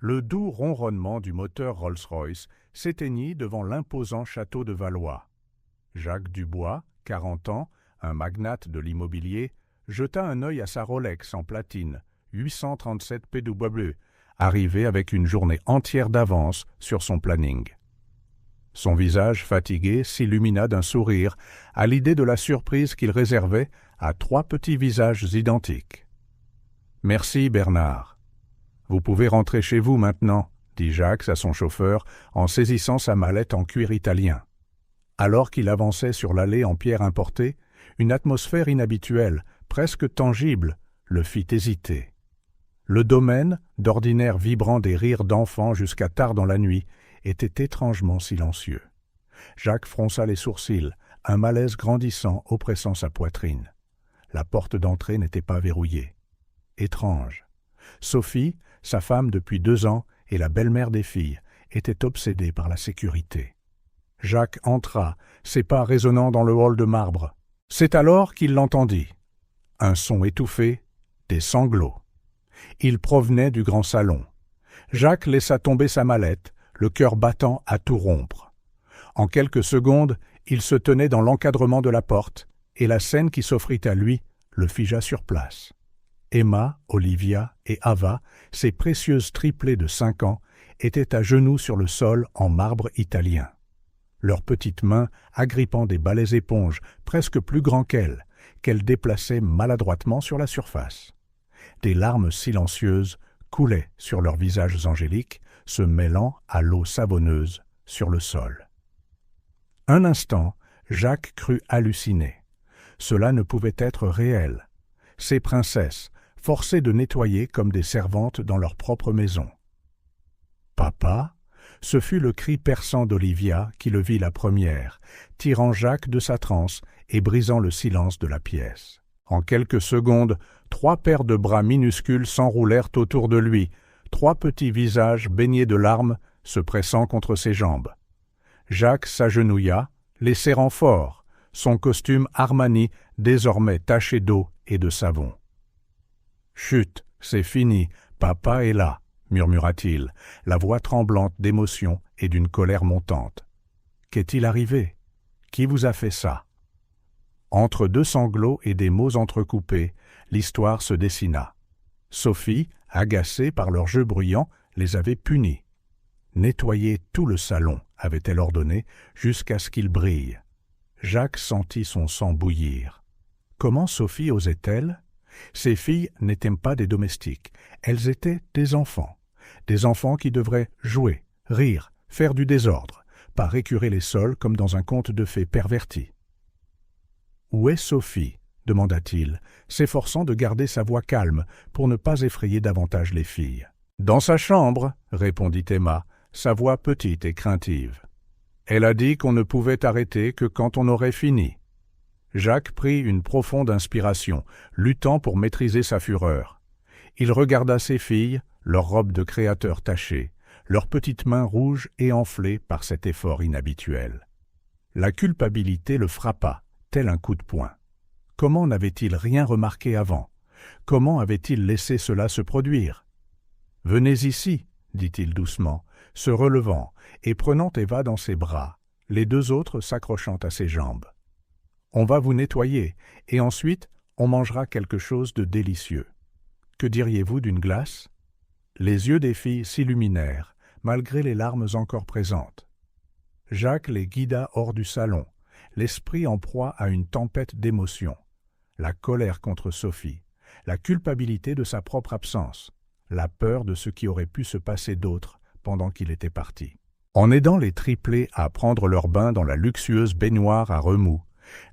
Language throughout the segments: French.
Le doux ronronnement du moteur Rolls-Royce s'éteignit devant l'imposant château de Valois. Jacques Dubois, 40 ans, un magnate de l'immobilier, jeta un œil à sa Rolex en platine, 837 PW, arrivée avec une journée entière d'avance sur son planning. Son visage fatigué s'illumina d'un sourire à l'idée de la surprise qu'il réservait à 3 petits visages identiques. « Merci, Bernard. Vous pouvez rentrer chez vous maintenant, » dit Jacques à son chauffeur en saisissant sa mallette en cuir italien. Alors qu'il avançait sur l'allée en pierre importée, une atmosphère inhabituelle, presque tangible, le fit hésiter. Le domaine, d'ordinaire vibrant des rires d'enfants jusqu'à tard dans la nuit, était étrangement silencieux. Jacques fronça les sourcils, un malaise grandissant oppressant sa poitrine. La porte d'entrée n'était pas verrouillée. Étrange. Sophie, sa femme depuis 2 ans et la belle-mère des filles, étaient obsédées par la sécurité. Jacques entra, ses pas résonnant dans le hall de marbre. C'est alors qu'il l'entendit. Un son étouffé, des sanglots. Il provenait du grand salon. Jacques laissa tomber sa mallette, le cœur battant à tout rompre. En quelques secondes, il se tenait dans l'encadrement de la porte, et la scène qui s'offrit à lui le figea sur place. Emma, Olivia et Ava, ses précieuses triplées de 5 ans, étaient à genoux sur le sol en marbre italien. Leurs petites mains agrippant des balais éponges presque plus grands qu'elles déplaçaient maladroitement sur la surface. Des larmes silencieuses coulaient sur leurs visages angéliques, se mêlant à l'eau savonneuse sur le sol. Un instant, Jacques crut halluciner. Cela ne pouvait être réel. Ces princesses, forcées de nettoyer comme des servantes dans leur propre maison. « Papa ?» Ce fut le cri perçant d'Olivia qui le vit la première, tirant Jacques de sa transe et brisant le silence de la pièce. En quelques secondes, 3 paires de bras minuscules s'enroulèrent autour de lui, 3 petits visages baignés de larmes se pressant contre ses jambes. Jacques s'agenouilla, les serrant fort, son costume Armani désormais taché d'eau et de savon. « Chut, c'est fini, papa est là », murmura-t-il, la voix tremblante d'émotion et d'une colère montante. « Qu'est-il arrivé? Qui vous a fait ça ?» Entre 2 sanglots et des mots entrecoupés, l'histoire se dessina. Sophie, agacée par leur jeu bruyant, les avait punis. « Nettoyez tout le salon », avait-elle ordonné, jusqu'à ce qu'il brille. Jacques sentit son sang bouillir. Comment Sophie osait-elle? Ces filles n'étaient pas des domestiques, elles étaient des enfants qui devraient jouer, rire, faire du désordre, pas récurer les sols comme dans un conte de fées perverti. « Où est Sophie ?» demanda-t-il, s'efforçant de garder sa voix calme pour ne pas effrayer davantage les filles. « Dans sa chambre, » répondit Emma, sa voix petite et craintive. « Elle a dit qu'on ne pouvait arrêter que quand on aurait fini. » Jacques prit une profonde inspiration, luttant pour maîtriser sa fureur. Il regarda ses filles, leurs robes de créateur tachées, leurs petites mains rouges et enflées par cet effort inhabituel. La culpabilité le frappa, tel un coup de poing. Comment n'avait-il rien remarqué avant? Comment avait-il laissé cela se produire? « Venez ici, » dit-il doucement, se relevant et prenant Eva dans ses bras, les 2 autres s'accrochant à ses jambes. « On va vous nettoyer, et ensuite on mangera quelque chose de délicieux. Que diriez-vous d'une glace ?» Les yeux des filles s'illuminèrent, malgré les larmes encore présentes. Jacques les guida hors du salon, l'esprit en proie à une tempête d'émotions. La colère contre Sophie, la culpabilité de sa propre absence, la peur de ce qui aurait pu se passer d'autre pendant qu'il était parti. En aidant les triplés à prendre leur bain dans la luxueuse baignoire à remous,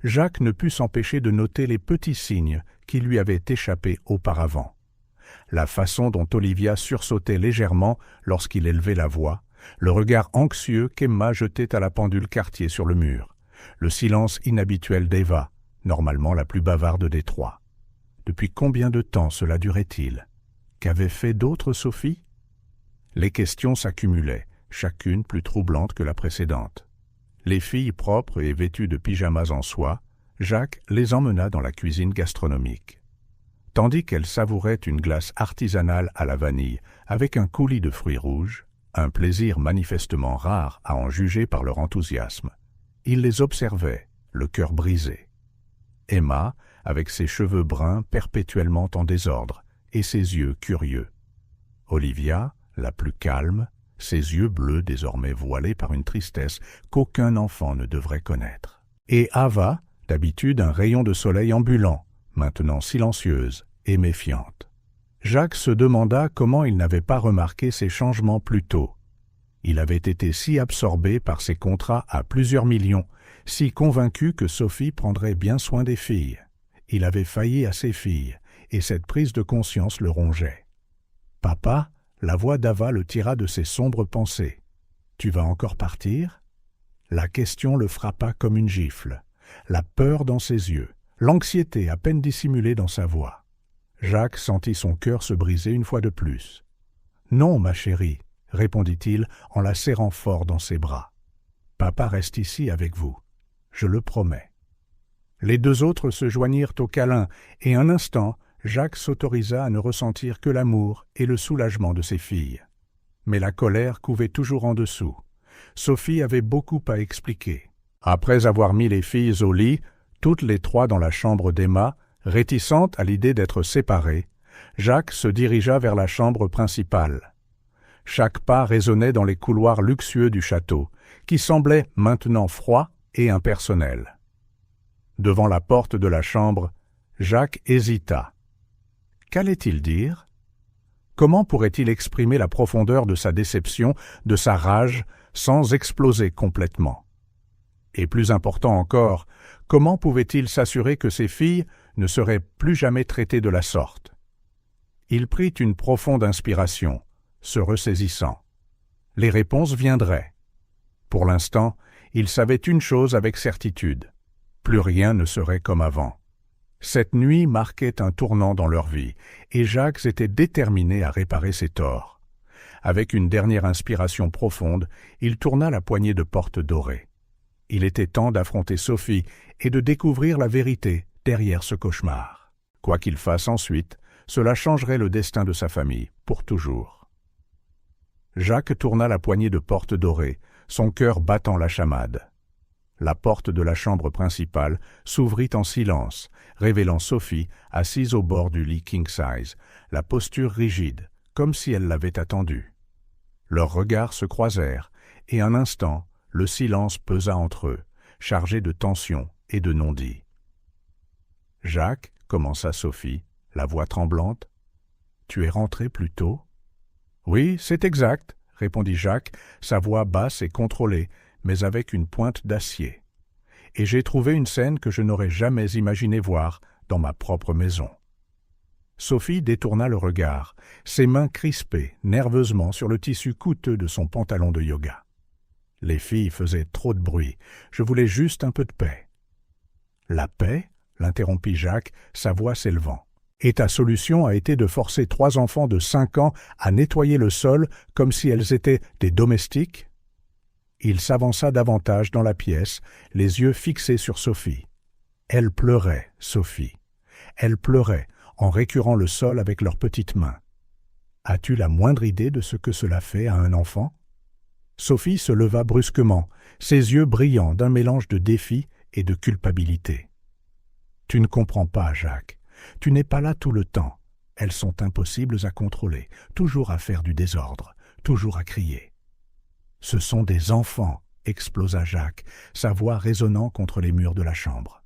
Jacques ne put s'empêcher de noter les petits signes qui lui avaient échappé auparavant. La façon dont Olivia sursautait légèrement lorsqu'il élevait la voix, le regard anxieux qu'Emma jetait à la pendule Cartier sur le mur, le silence inhabituel d'Eva, normalement la plus bavarde des 3. Depuis combien de temps cela durait-il? Qu'avait fait d'autre Sophie? Les questions s'accumulaient, chacune plus troublante que la précédente. Les filles propres et vêtues de pyjamas en soie, Jacques les emmena dans la cuisine gastronomique. Tandis qu'elle savourait une glace artisanale à la vanille avec un coulis de fruits rouges, un plaisir manifestement rare à en juger par leur enthousiasme, il les observait, le cœur brisé. Emma, avec ses cheveux bruns perpétuellement en désordre et ses yeux curieux. Olivia, la plus calme, ses yeux bleus désormais voilés par une tristesse qu'aucun enfant ne devrait connaître. Et Ava, d'habitude un rayon de soleil ambulant, maintenant silencieuse et méfiante. Jacques se demanda comment il n'avait pas remarqué ces changements plus tôt. Il avait été si absorbé par ses contrats à plusieurs millions, si convaincu que Sophie prendrait bien soin des filles. Il avait failli à ses filles, et cette prise de conscience le rongeait. « Papa », la voix d'Ava le tira de ses sombres pensées. « Tu vas encore partir ?» La question le frappa comme une gifle. La peur dans ses yeux, l'anxiété à peine dissimulée dans sa voix. Jacques sentit son cœur se briser une fois de plus. « Non, ma chérie, » répondit-il en la serrant fort dans ses bras. « Papa reste ici avec vous, je le promets. » Les deux autres se joignirent au câlin, et un instant, Jacques s'autorisa à ne ressentir que l'amour et le soulagement de ses filles. Mais la colère couvait toujours en dessous. Sophie avait beaucoup à expliquer. Après avoir mis les filles au lit, toutes les trois dans la chambre d'Emma, réticentes à l'idée d'être séparées, Jacques se dirigea vers la chambre principale. Chaque pas résonnait dans les couloirs luxueux du château, qui semblait maintenant froid et impersonnel. Devant la porte de la chambre, Jacques hésita. Qu'allait-il dire? Comment pourrait-il exprimer la profondeur de sa déception, de sa rage, sans exploser complètement? Et plus important encore, comment pouvait-il s'assurer que ses filles ne seraient plus jamais traitées de la sorte? Il prit une profonde inspiration, se ressaisissant. Les réponses viendraient. Pour l'instant, il savait une chose avec certitude. Plus rien ne serait comme avant. Cette nuit marquait un tournant dans leur vie, et Jacques était déterminé à réparer ses torts. Avec une dernière inspiration profonde, il tourna la poignée de porte dorée. Il était temps d'affronter Sophie et de découvrir la vérité derrière ce cauchemar. Quoi qu'il fasse ensuite, cela changerait le destin de sa famille, pour toujours. Jacques tourna la poignée de porte dorée, son cœur battant la chamade. La porte de la chambre principale s'ouvrit en silence, révélant Sophie assise au bord du lit king-size, la posture rigide, comme si elle l'avait attendu. Leurs regards se croisèrent, et un instant, le silence pesa entre eux, chargé de tension et de non-dits. « Jacques, » commença Sophie, la voix tremblante, « tu es rentré plus tôt ?»« Oui, c'est exact, » répondit Jacques, sa voix basse et contrôlée, mais avec une pointe d'acier. « Et j'ai trouvé une scène que je n'aurais jamais imaginé voir dans ma propre maison. » Sophie détourna le regard, ses mains crispées nerveusement sur le tissu coûteux de son pantalon de yoga. « Les filles faisaient trop de bruit, je voulais juste un peu de paix. »« La paix ?» l'interrompit Jacques, sa voix s'élevant. « Et ta solution a été de forcer 3 enfants de 5 ans à nettoyer le sol comme si elles étaient des domestiques ?» Il s'avança davantage dans la pièce, les yeux fixés sur Sophie. Elle pleurait, Sophie. Elle pleurait, en récurant le sol avec leurs petites mains. As-tu la moindre idée de ce que cela fait à un enfant? Sophie se leva brusquement, ses yeux brillants d'un mélange de défi et de culpabilité. Tu ne comprends pas, Jacques. Tu n'es pas là tout le temps. Elles sont impossibles à contrôler, toujours à faire du désordre, toujours à crier. Ce sont des enfants, explosa Jacques, sa voix résonnant contre les murs de la chambre.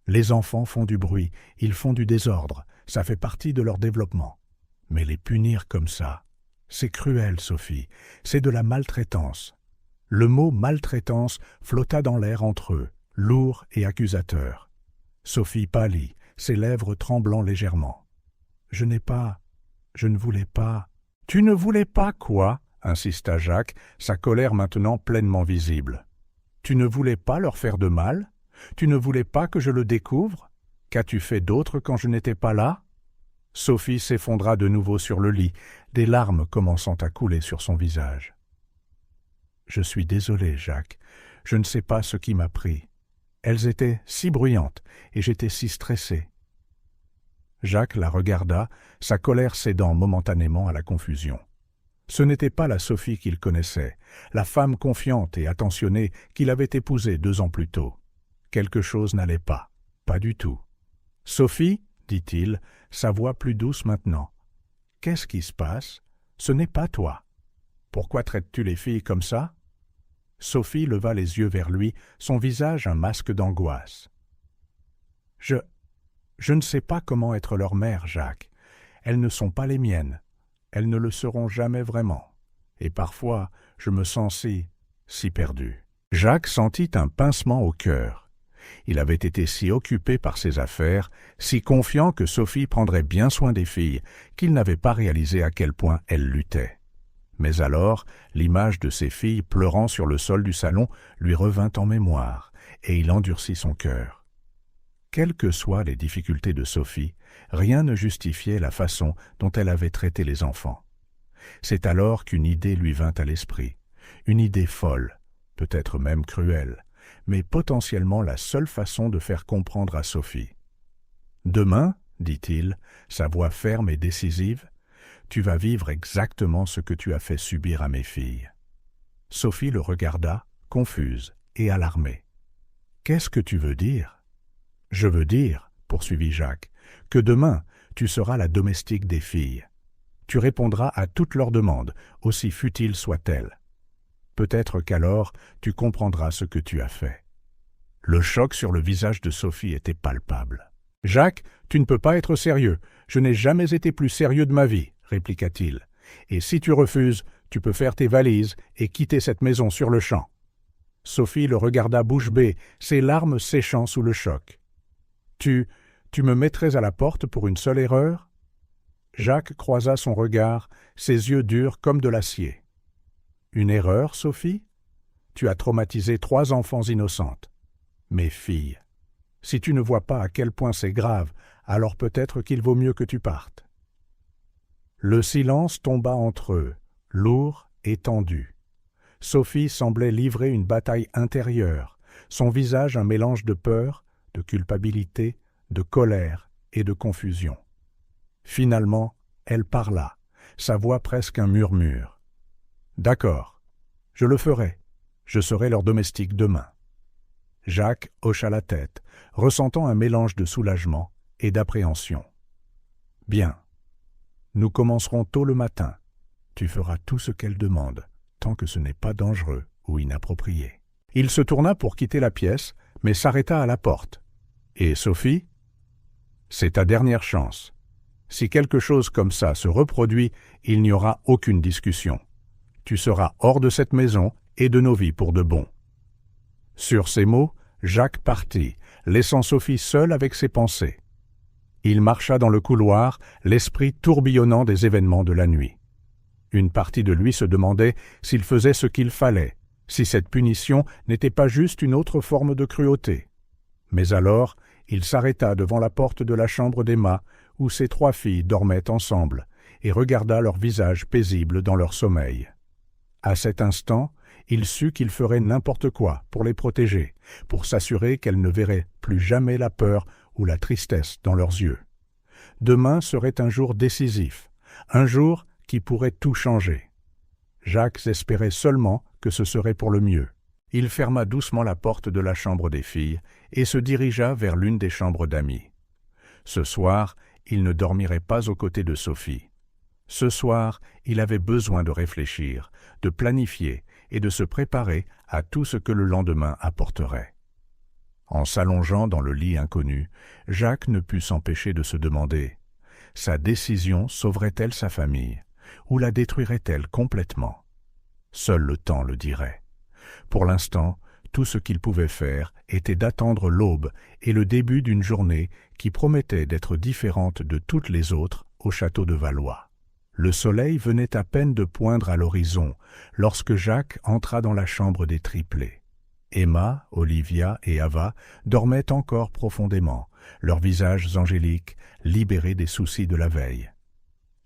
Les enfants font du bruit, ils font du désordre, ça fait partie de leur développement. Mais les punir comme ça, c'est cruel, Sophie, c'est de la maltraitance. Le mot maltraitance flotta dans l'air entre eux, lourd et accusateur. Sophie pâlit, ses lèvres tremblant légèrement. Je ne voulais pas. Tu ne voulais pas quoi? Insista Jacques, sa colère maintenant pleinement visible. Tu ne voulais pas leur faire de mal? Tu ne voulais pas que je le découvre? Qu'as-tu fait d'autre quand je n'étais pas là? Sophie s'effondra de nouveau sur le lit, des larmes commençant à couler sur son visage. Je suis désolé, Jacques. Je ne sais pas ce qui m'a pris. Elles étaient si bruyantes et j'étais si stressé. Jacques la regarda, sa colère cédant momentanément à la confusion. Ce n'était pas la Sophie qu'il connaissait, la femme confiante et attentionnée qu'il avait épousée 2 ans plus tôt. Quelque chose n'allait pas, pas du tout. « Sophie, dit-il, sa voix plus douce maintenant. Qu'est-ce qui se passe? Ce n'est pas toi. Pourquoi traites-tu les filles comme ça? » Sophie leva les yeux vers lui, son visage un masque d'angoisse. « Je ne sais pas comment être leur mère, Jacques. Elles ne sont pas les miennes. Elles ne le seront jamais vraiment. Et parfois, je me sens si perdu. » Jacques sentit un pincement au cœur. Il avait été si occupé par ses affaires, si confiant que Sophie prendrait bien soin des filles, qu'il n'avait pas réalisé à quel point elles luttaient. Mais alors, l'image de ses filles pleurant sur le sol du salon lui revint en mémoire, et il endurcit son cœur. Quelles que soient les difficultés de Sophie, rien ne justifiait la façon dont elle avait traité les enfants. C'est alors qu'une idée lui vint à l'esprit, une idée folle, peut-être même cruelle, mais potentiellement la seule façon de faire comprendre à Sophie. « Demain, dit-il, sa voix ferme et décisive, tu vas vivre exactement ce que tu as fait subir à mes filles. » Sophie le regarda, confuse et alarmée. « Qu'est-ce que tu veux dire? »« Je veux dire, poursuivit Jacques, que demain, tu seras la domestique des filles. Tu répondras à toutes leurs demandes, aussi futiles soient-elles. Peut-être qu'alors, tu comprendras ce que tu as fait. » Le choc sur le visage de Sophie était palpable. « Jacques, tu ne peux pas être sérieux. Je n'ai jamais été plus sérieux de ma vie, répliqua-t-il. Et si tu refuses, tu peux faire tes valises et quitter cette maison sur le champ. » Sophie le regarda bouche bée, ses larmes séchant sous le choc. « Tu me mettrais à la porte pour une seule erreur ?» Jacques croisa son regard, ses yeux durs comme de l'acier. « Une erreur, Sophie? Tu as traumatisé 3 enfants innocentes. Mes filles. Si tu ne vois pas à quel point c'est grave, alors peut-être qu'il vaut mieux que tu partes. » Le silence tomba entre eux, lourd et tendu. Sophie semblait livrer une bataille intérieure, son visage un mélange de peur, de culpabilité, de colère et de confusion. Finalement, elle parla, sa voix presque un murmure. « D'accord, je le ferai, je serai leur domestique demain. » Jacques hocha la tête, ressentant un mélange de soulagement et d'appréhension. « Bien, nous commencerons tôt le matin. Tu feras tout ce qu'elle demande, tant que ce n'est pas dangereux ou inapproprié. » Il se tourna pour quitter la pièce, mais s'arrêta à la porte. « Et Sophie ? C'est ta dernière chance. Si quelque chose comme ça se reproduit, il n'y aura aucune discussion. Tu seras hors de cette maison et de nos vies pour de bon. » Sur ces mots, Jacques partit, laissant Sophie seule avec ses pensées. Il marcha dans le couloir, l'esprit tourbillonnant des événements de la nuit. Une partie de lui se demandait s'il faisait ce qu'il fallait, si cette punition n'était pas juste une autre forme de cruauté. Mais alors, il s'arrêta devant la porte de la chambre d'Emma, où ses 3 filles dormaient ensemble, et regarda leurs visages paisibles dans leur sommeil. À cet instant, il sut qu'il ferait n'importe quoi pour les protéger, pour s'assurer qu'elles ne verraient plus jamais la peur ou la tristesse dans leurs yeux. Demain serait un jour décisif, un jour qui pourrait tout changer. Jacques espérait seulement que ce serait pour le mieux. Il ferma doucement la porte de la chambre des filles et se dirigea vers l'une des chambres d'amis. Ce soir, il ne dormirait pas aux côtés de Sophie. Ce soir, il avait besoin de réfléchir, de planifier et de se préparer à tout ce que le lendemain apporterait. En s'allongeant dans le lit inconnu, Jacques ne put s'empêcher de se demander « Sa décision sauverait-elle sa famille ou la détruirait-elle complètement ?» Seul le temps le dirait. Pour l'instant, tout ce qu'il pouvait faire était d'attendre l'aube et le début d'une journée qui promettait d'être différente de toutes les autres au château de Valois. Le soleil venait à peine de poindre à l'horizon lorsque Jacques entra dans la chambre des triplés. Emma, Olivia et Ava dormaient encore profondément, leurs visages angéliques libérés des soucis de la veille.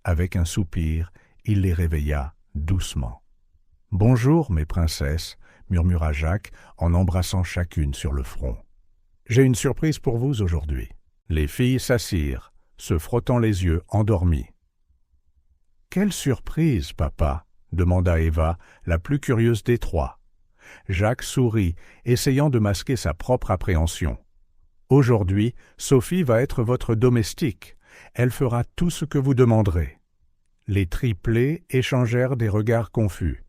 Avec un soupir, il les réveilla doucement. « Bonjour, mes princesses » murmura Jacques en embrassant chacune sur le front. « J'ai une surprise pour vous aujourd'hui. » Les filles s'assirent, se frottant les yeux, endormie. « Quelle surprise, papa !» demanda Eva, la plus curieuse des trois. Jacques sourit, essayant de masquer sa propre appréhension. « Aujourd'hui, Sophie va être votre domestique. Elle fera tout ce que vous demanderez. » Les triplés échangèrent des regards confus.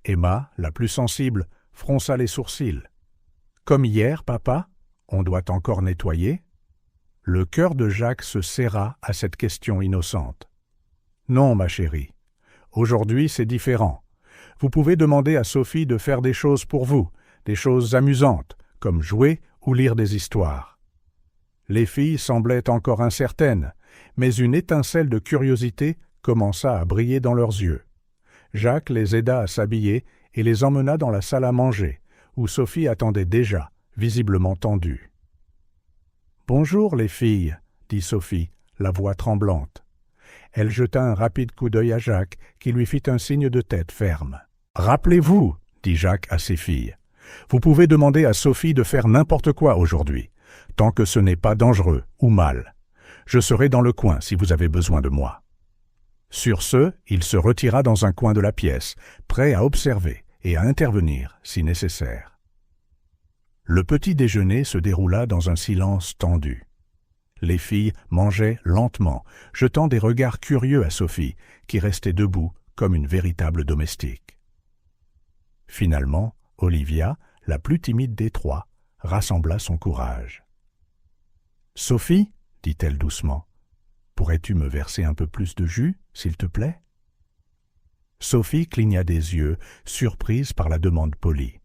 Emma, la plus sensible, fronça les sourcils. « Comme hier, papa ? On doit encore nettoyer ?» Le cœur de Jacques se serra à cette question innocente. « Non, ma chérie. Aujourd'hui, c'est différent. Vous pouvez demander à Sophie de faire des choses pour vous, des choses amusantes, comme jouer ou lire des histoires. » Les filles semblaient encore incertaines, mais une étincelle de curiosité commença à briller dans leurs yeux. Jacques les aida à s'habiller et les emmena dans la salle à manger, où Sophie attendait déjà, visiblement tendue. « Bonjour, les filles, » dit Sophie, la voix tremblante. Elle jeta un rapide coup d'œil à Jacques, qui lui fit un signe de tête ferme. « Rappelez-vous, » dit Jacques à ses filles, « vous pouvez demander à Sophie de faire n'importe quoi aujourd'hui, tant que ce n'est pas dangereux ou mal. Je serai dans le coin si vous avez besoin de moi. » Sur ce, il se retira dans un coin de la pièce, prêt à observer et à intervenir si nécessaire. Le petit déjeuner se déroula dans un silence tendu. Les filles mangeaient lentement, jetant des regards curieux à Sophie, qui restait debout comme une véritable domestique. Finalement, Olivia, la plus timide des trois, rassembla son courage. « Sophie, dit-elle doucement, pourrais-tu me verser un peu plus de jus, s'il te plaît ?» Sophie cligna des yeux, surprise par la demande polie.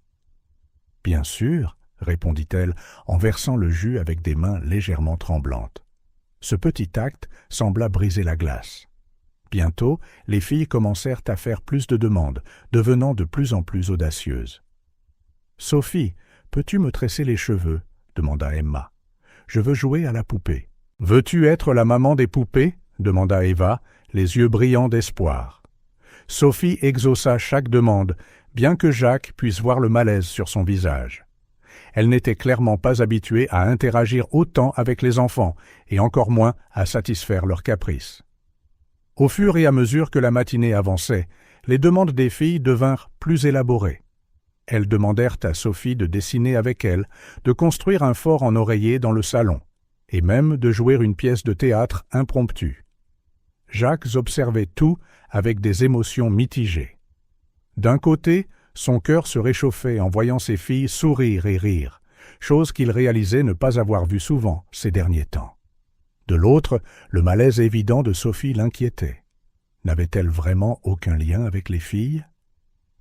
« Bien sûr, » répondit-elle en versant le jus avec des mains légèrement tremblantes. Ce petit acte sembla briser la glace. Bientôt, les filles commencèrent à faire plus de demandes, devenant de plus en plus audacieuses. « Sophie, peux-tu me tresser les cheveux ?» demanda Emma. « Je veux jouer à la poupée. »« Veux-tu être la maman des poupées ?» demanda Eva, les yeux brillants d'espoir. Sophie exauça chaque demande, bien que Jacques puisse voir le malaise sur son visage. Elle n'était clairement pas habituée à interagir autant avec les enfants, et encore moins à satisfaire leurs caprices. Au fur et à mesure que la matinée avançait, les demandes des filles devinrent plus élaborées. Elles demandèrent à Sophie de dessiner avec elles, de construire un fort en oreiller dans le salon, et même de jouer une pièce de théâtre impromptue. Jacques observait tout avec des émotions mitigées. D'un côté, son cœur se réchauffait en voyant ses filles sourire et rire, chose qu'il réalisait ne pas avoir vue souvent ces derniers temps. De l'autre, le malaise évident de Sophie l'inquiétait. N'avait-elle vraiment aucun lien avec les filles ?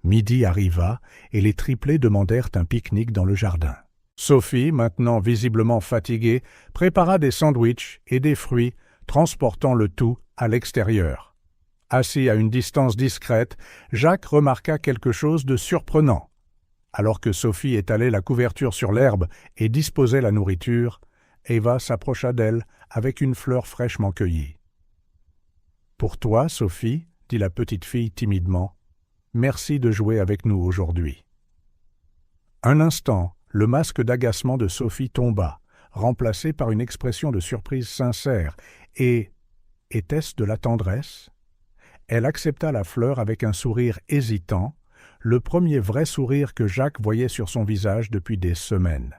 Midi arriva et les triplés demandèrent un pique-nique dans le jardin. Sophie, maintenant visiblement fatiguée, prépara des sandwichs et des fruits, transportant le tout à l'extérieur. Assis à une distance discrète, Jacques remarqua quelque chose de surprenant. Alors que Sophie étalait la couverture sur l'herbe et disposait la nourriture, Eva s'approcha d'elle avec une fleur fraîchement cueillie. « Pour toi, Sophie, » dit la petite fille timidement, « merci de jouer avec nous aujourd'hui. » Un instant, le masque d'agacement de Sophie tomba, remplacé par une expression de surprise sincère, et était-ce de la tendresse ? Elle accepta la fleur avec un sourire hésitant, le premier vrai sourire que Jacques voyait sur son visage depuis des semaines.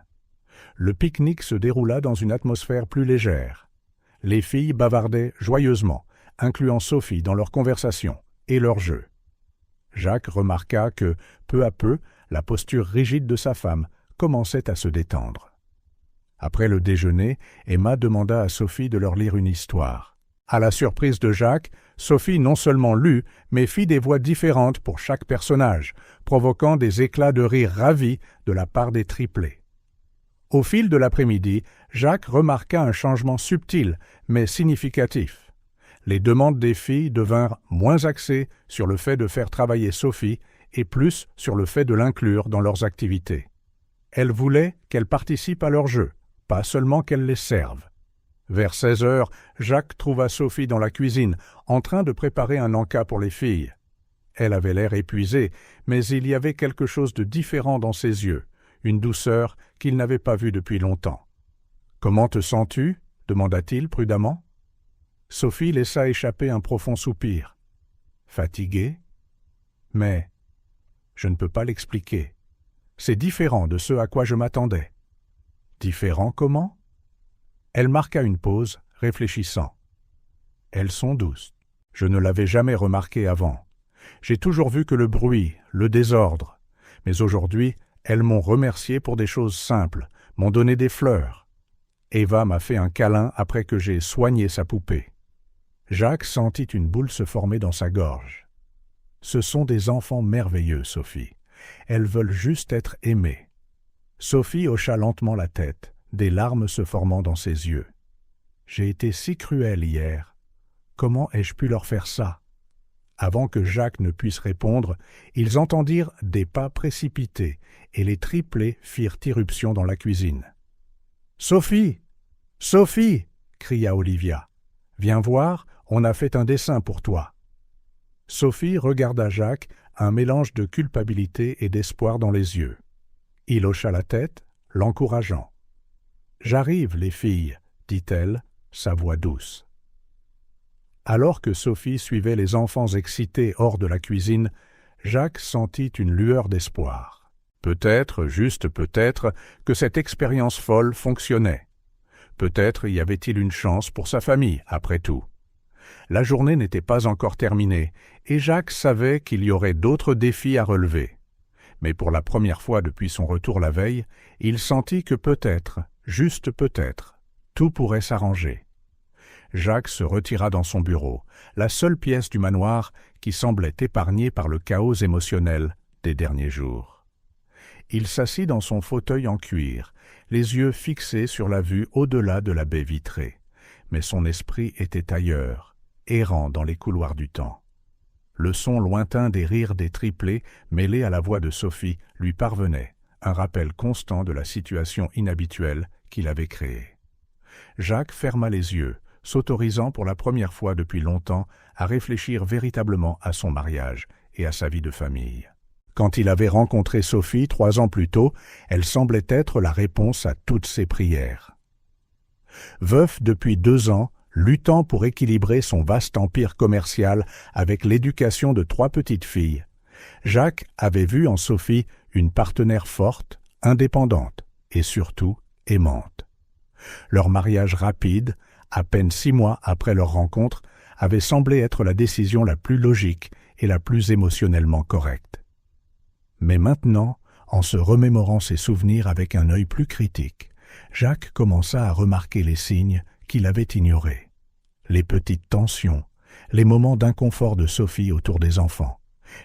Le pique-nique se déroula dans une atmosphère plus légère. Les filles bavardaient joyeusement, incluant Sophie dans leur conversation et leurs jeux. Jacques remarqua que, peu à peu, la posture rigide de sa femme commençait à se détendre. Après le déjeuner, Emma demanda à Sophie de leur lire une histoire. À la surprise de Jacques, Sophie non seulement lut, mais fit des voix différentes pour chaque personnage, provoquant des éclats de rire ravis de la part des triplés. Au fil de l'après-midi, Jacques remarqua un changement subtil, mais significatif. Les demandes des filles devinrent moins axées sur le fait de faire travailler Sophie et plus sur le fait de l'inclure dans leurs activités. Elles voulaient qu'elle participe à leurs jeux, pas seulement qu'elle les serve. Vers 16 heures, Jacques trouva Sophie dans la cuisine, en train de préparer un encas pour les filles. Elle avait l'air épuisée, mais il y avait quelque chose de différent dans ses yeux, une douceur qu'il n'avait pas vue depuis longtemps. « Comment te sens-tu » demanda-t-il prudemment. Sophie laissa échapper un profond soupir. Fatiguée? Mais je ne peux pas l'expliquer. C'est différent de ce à quoi je m'attendais. Différent comment? Elle marqua une pause, réfléchissant. Elles sont douces. Je ne l'avais jamais remarqué avant. J'ai toujours vu que le bruit, le désordre. Mais aujourd'hui, elles m'ont remercié pour des choses simples, m'ont donné des fleurs. Eva m'a fait un câlin après que j'ai soigné sa poupée. Jacques sentit une boule se former dans sa gorge. Ce sont des enfants merveilleux, Sophie. Elles veulent juste être aimées. Sophie hocha lentement la tête, des larmes se formant dans ses yeux. J'ai été si cruelle hier. Comment ai-je pu leur faire ça? Avant que Jacques ne puisse répondre, ils entendirent des pas précipités et les triplés firent irruption dans la cuisine. « Sophie! Sophie !» cria Olivia. « Viens voir, on a fait un dessin pour toi. » Sophie regarda Jacques, un mélange de culpabilité et d'espoir dans les yeux. Il hocha la tête, l'encourageant. « J'arrive, les filles, » dit-elle, sa voix douce. Alors que Sophie suivait les enfants excités hors de la cuisine, Jacques sentit une lueur d'espoir. Peut-être, juste peut-être, que cette expérience folle fonctionnait. Peut-être y avait-il une chance pour sa famille, après tout. La journée n'était pas encore terminée, et Jacques savait qu'il y aurait d'autres défis à relever. Mais pour la première fois depuis son retour la veille, il sentit que peut-être, juste peut-être, tout pourrait s'arranger. Jacques se retira dans son bureau, la seule pièce du manoir qui semblait épargnée par le chaos émotionnel des derniers jours. Il s'assit dans son fauteuil en cuir, les yeux fixés sur la vue au-delà de la baie vitrée. Mais son esprit était ailleurs, errant dans les couloirs du temps. Le son lointain des rires des triplés, mêlé à la voix de Sophie, lui parvenait, un rappel constant de la situation inhabituelle qu'il avait créée. Jacques ferma les yeux, s'autorisant pour la première fois depuis longtemps à réfléchir véritablement à son mariage et à sa vie de famille. Quand il avait rencontré Sophie 3 ans plus tôt, elle semblait être la réponse à toutes ses prières. Veuf depuis 2 ans, luttant pour équilibrer son vaste empire commercial avec l'éducation de 3 petites filles, Jacques avait vu en Sophie une partenaire forte, indépendante et surtout aimante. Leur mariage rapide, à peine 6 mois après leur rencontre, avait semblé être la décision la plus logique et la plus émotionnellement correcte. Mais maintenant, en se remémorant ses souvenirs avec un œil plus critique, Jacques commença à remarquer les signes qu'il avait ignorés. Les petites tensions, les moments d'inconfort de Sophie autour des enfants,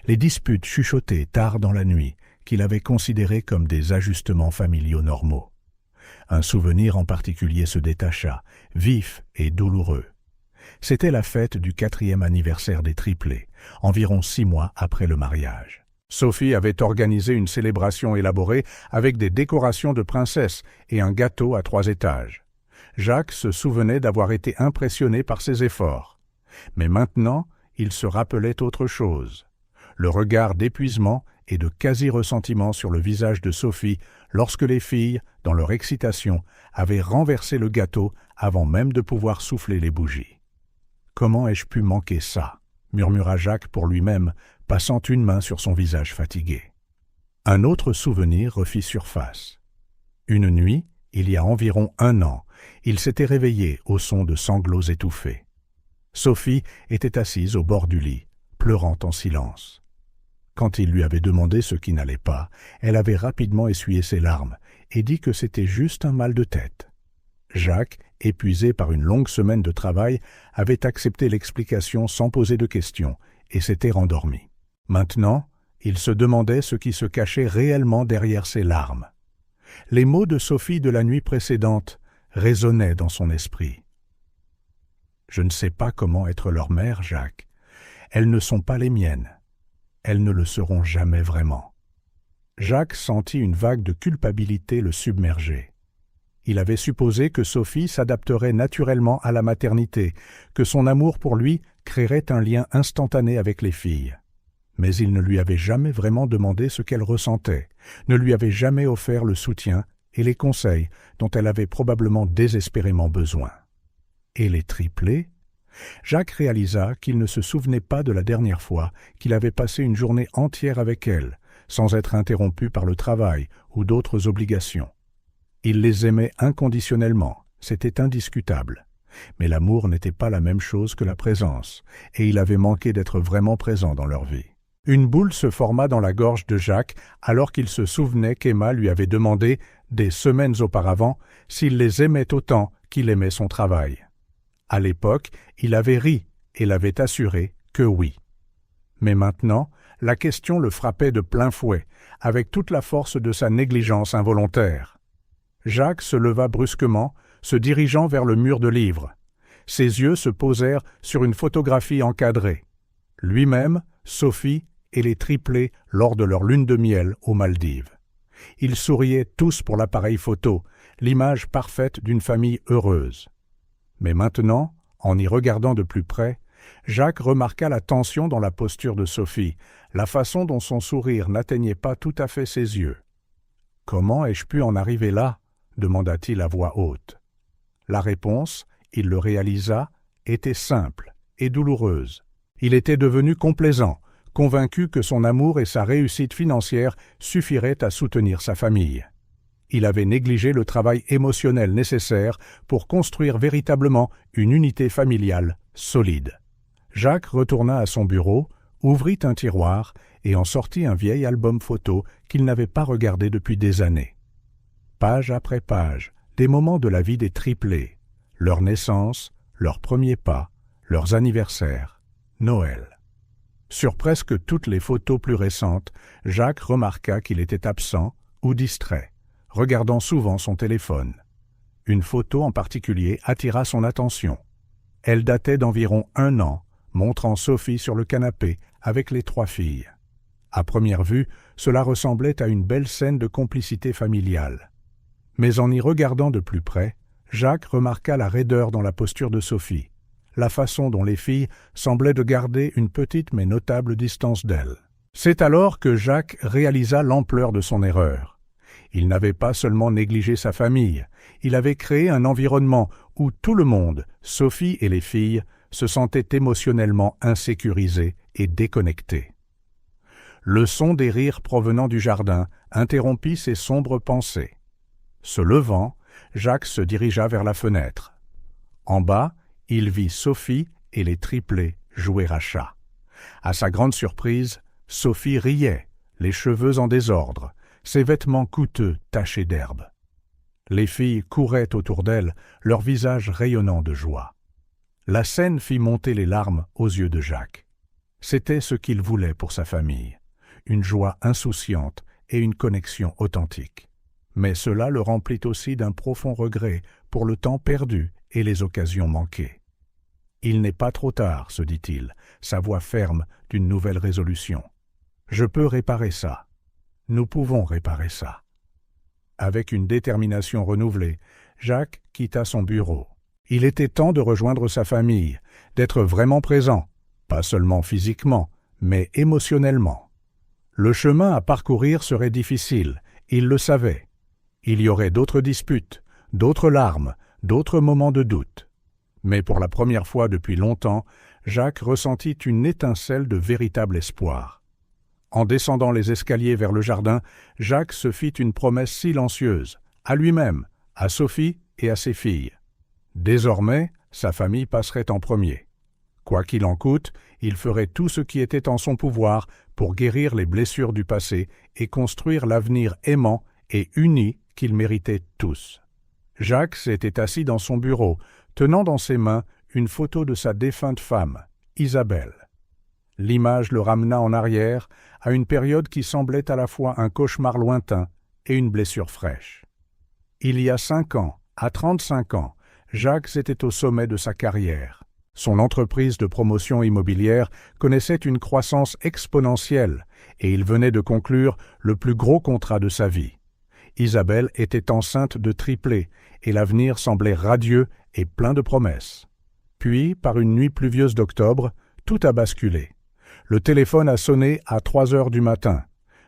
les disputes chuchotées tard dans la nuit qu'il avait considérées comme des ajustements familiaux normaux. Un souvenir en particulier se détacha, vif et douloureux. C'était la fête du 4e anniversaire des triplés, environ 6 mois après le mariage. Sophie avait organisé une célébration élaborée avec des décorations de princesse et un gâteau à 3 étages. Jacques se souvenait d'avoir été impressionné par ses efforts. Mais maintenant, il se rappelait autre chose. Le regard d'épuisement et de quasi-ressentiment sur le visage de Sophie lorsque les filles, dans leur excitation, avaient renversé le gâteau avant même de pouvoir souffler les bougies. « Comment ai-je pu manquer ça ?» murmura Jacques pour lui-même, passant une main sur son visage fatigué. Un autre souvenir refit surface. Une nuit, il y a environ 1 an, il s'était réveillé au son de sanglots étouffés. Sophie était assise au bord du lit, pleurant en silence. Quand il lui avait demandé ce qui n'allait pas, elle avait rapidement essuyé ses larmes et dit que c'était juste un mal de tête. Jacques, épuisé par une longue semaine de travail, avait accepté l'explication sans poser de questions et s'était rendormi. Maintenant, il se demandait ce qui se cachait réellement derrière ses larmes. Les mots de Sophie de la nuit précédente résonnaient dans son esprit. « Je ne sais pas comment être leur mère, Jacques. Elles ne sont pas les miennes. Elles ne le seront jamais vraiment. » Jacques sentit une vague de culpabilité le submerger. Il avait supposé que Sophie s'adapterait naturellement à la maternité, que son amour pour lui créerait un lien instantané avec les filles. Mais il ne lui avait jamais vraiment demandé ce qu'elle ressentait, ne lui avait jamais offert le soutien et les conseils dont elle avait probablement désespérément besoin. Et les triplés? Jacques réalisa qu'il ne se souvenait pas de la dernière fois qu'il avait passé une journée entière avec elle, sans être interrompu par le travail ou d'autres obligations. Il les aimait inconditionnellement, c'était indiscutable. Mais l'amour n'était pas la même chose que la présence, et il avait manqué d'être vraiment présent dans leur vie. Une boule se forma dans la gorge de Jacques alors qu'il se souvenait qu'Emma lui avait demandé, des semaines auparavant, s'il les aimait autant qu'il aimait son travail. À l'époque, il avait ri et l'avait assuré que oui. Mais maintenant, la question le frappait de plein fouet, avec toute la force de sa négligence involontaire. Jacques se leva brusquement, se dirigeant vers le mur de livres. Ses yeux se posèrent sur une photographie encadrée. Lui-même, Sophie et les triplés lors de leur lune de miel aux Maldives. Ils souriaient tous pour l'appareil photo, l'image parfaite d'une famille heureuse. Mais maintenant, en y regardant de plus près, Jacques remarqua la tension dans la posture de Sophie, la façon dont son sourire n'atteignait pas tout à fait ses yeux. « Comment ai-je pu en arriver là ?» demanda-t-il à voix haute. La réponse, il le réalisa, était simple et douloureuse. Il était devenu complaisant, convaincu que son amour et sa réussite financière suffiraient à soutenir sa famille. Il avait négligé le travail émotionnel nécessaire pour construire véritablement une unité familiale solide. Jacques retourna à son bureau, ouvrit un tiroir et en sortit un vieil album photo qu'il n'avait pas regardé depuis des années. Page après page, des moments de la vie des triplés, leur naissance, leurs premiers pas, leurs anniversaires, Noël. Sur presque toutes les photos plus récentes, Jacques remarqua qu'il était absent ou distrait, regardant souvent son téléphone. Une photo en particulier attira son attention. Elle datait d'environ 1 an, montrant Sophie sur le canapé avec les 3 filles. À première vue, cela ressemblait à une belle scène de complicité familiale. Mais en y regardant de plus près, Jacques remarqua la raideur dans la posture de Sophie, la façon dont les filles semblaient de garder une petite mais notable distance d'elle. C'est alors que Jacques réalisa l'ampleur de son erreur. Il n'avait pas seulement négligé sa famille, il avait créé un environnement où tout le monde, Sophie et les filles, se sentait émotionnellement insécurisé et déconnecté. Le son des rires provenant du jardin interrompit ses sombres pensées. Se levant, Jacques se dirigea vers la fenêtre. En bas, il vit Sophie et les triplés jouer à chat. À sa grande surprise, Sophie riait, les cheveux en désordre, ses vêtements coûteux tachés d'herbe. Les filles couraient autour d'elle, leurs visages rayonnants de joie. La scène fit monter les larmes aux yeux de Jacques. C'était ce qu'il voulait pour sa famille, une joie insouciante et une connexion authentique. Mais cela le remplit aussi d'un profond regret pour le temps perdu et les occasions manquées. « Il n'est pas trop tard », se dit-il, sa voix ferme d'une nouvelle résolution. « Je peux réparer ça. Nous pouvons réparer ça. » Avec une détermination renouvelée, Jacques quitta son bureau. Il était temps de rejoindre sa famille, d'être vraiment présent, pas seulement physiquement, mais émotionnellement. Le chemin à parcourir serait difficile, il le savait. Il y aurait d'autres disputes, d'autres larmes, d'autres moments de doute. Mais pour la première fois depuis longtemps, Jacques ressentit une étincelle de véritable espoir. En descendant les escaliers vers le jardin, Jacques se fit une promesse silencieuse, à lui-même, à Sophie et à ses filles. Désormais, sa famille passerait en premier. Quoi qu'il en coûte, il ferait tout ce qui était en son pouvoir pour guérir les blessures du passé et construire l'avenir aimant et uni qu'ils méritaient tous. Jacques s'était assis dans son bureau, tenant dans ses mains une photo de sa défunte femme, Isabelle. L'image le ramena en arrière à une période qui semblait à la fois un cauchemar lointain et une blessure fraîche. Il y a 5 ans, à 35 ans, Jacques était au sommet de sa carrière. Son entreprise de promotion immobilière connaissait une croissance exponentielle et il venait de conclure le plus gros contrat de sa vie. Isabelle était enceinte de triplés et l'avenir semblait radieux et plein de promesses. Puis, par une nuit pluvieuse d'octobre, tout a basculé. Le téléphone a sonné à 3 heures du matin.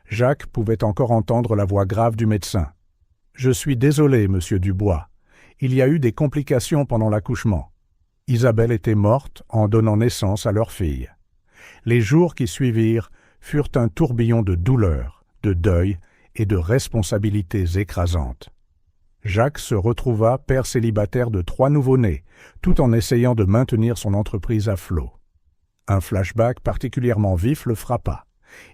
Jacques pouvait encore entendre la voix grave du médecin. « Je suis désolé, monsieur Dubois. Il y a eu des complications pendant l'accouchement. » Isabelle était morte en donnant naissance à leur fille. Les jours qui suivirent furent un tourbillon de douleur, de deuil et de responsabilités écrasantes. Jacques se retrouva père célibataire de 3 nouveau-nés, tout en essayant de maintenir son entreprise à flot. Un flashback particulièrement vif le frappa.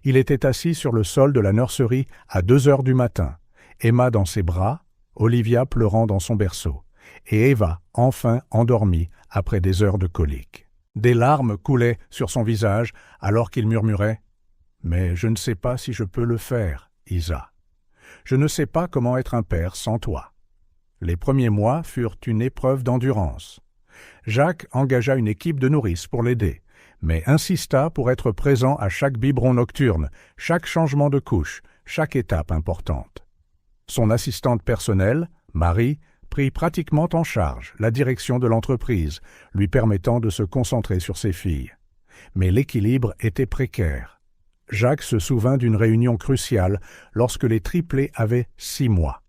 Il était assis sur le sol de la nurserie à 2 heures du matin, Emma dans ses bras, Olivia pleurant dans son berceau, et Eva enfin endormie après des heures de colique. Des larmes coulaient sur son visage alors qu'il murmurait « Mais je ne sais pas si je peux le faire, Isa. Je ne sais pas comment être un père sans toi. » Les premiers mois furent une épreuve d'endurance. Jacques engagea une équipe de nourrices pour l'aider, mais insista pour être présent à chaque biberon nocturne, chaque changement de couche, chaque étape importante. Son assistante personnelle, Marie, prit pratiquement en charge la direction de l'entreprise, lui permettant de se concentrer sur ses filles. Mais l'équilibre était précaire. Jacques se souvint d'une réunion cruciale lorsque les triplés avaient 6 mois.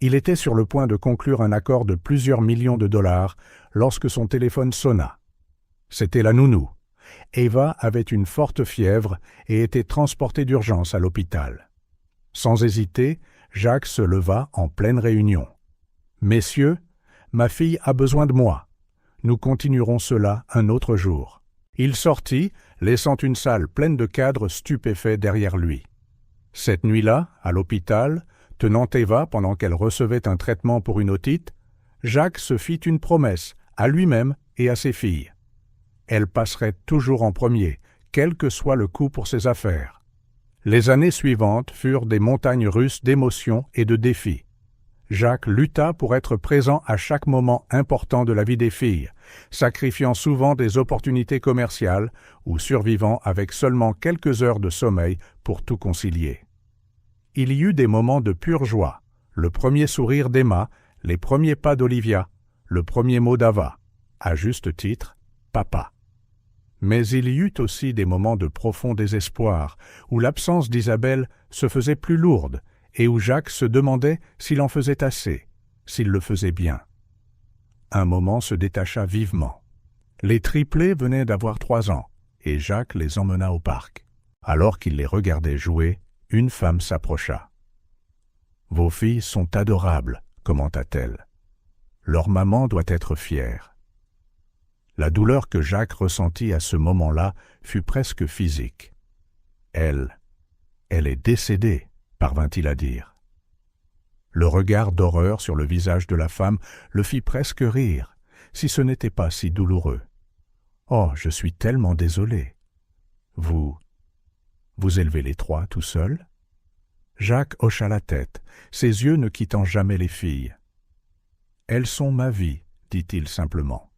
Il était sur le point de conclure un accord de plusieurs millions de dollars lorsque son téléphone sonna. C'était la nounou. Eva avait une forte fièvre et était transportée d'urgence à l'hôpital. Sans hésiter, Jacques se leva en pleine réunion. « Messieurs, ma fille a besoin de moi. Nous continuerons cela un autre jour. » Il sortit, laissant une salle pleine de cadres stupéfaits derrière lui. Cette nuit-là, à l'hôpital, tenant Eva pendant qu'elle recevait un traitement pour une otite, Jacques se fit une promesse à lui-même et à ses filles. Elle passerait toujours en premier, quel que soit le coût pour ses affaires. Les années suivantes furent des montagnes russes d'émotions et de défis. Jacques lutta pour être présent à chaque moment important de la vie des filles, sacrifiant souvent des opportunités commerciales ou survivant avec seulement quelques heures de sommeil pour tout concilier. Il y eut des moments de pure joie, le premier sourire d'Emma, les premiers pas d'Olivia, le premier mot d'Ava, à juste titre, papa. Mais il y eut aussi des moments de profond désespoir, où l'absence d'Isabelle se faisait plus lourde, et où Jacques se demandait s'il en faisait assez, s'il le faisait bien. Un moment se détacha vivement. Les triplés venaient d'avoir 3 ans, et Jacques les emmena au parc. Alors qu'il les regardait jouer, une femme s'approcha. « Vos filles sont adorables, » commenta-t-elle. « Leur maman doit être fière. » La douleur que Jacques ressentit à ce moment-là fut presque physique. « Elle est décédée, » parvint-il à dire. Le regard d'horreur sur le visage de la femme le fit presque rire, si ce n'était pas si douloureux. « Oh, je suis tellement désolé. Vous élevez les 3 tout seul ?» Jacques hocha la tête, ses yeux ne quittant jamais les filles. « Elles sont ma vie, » dit-il simplement.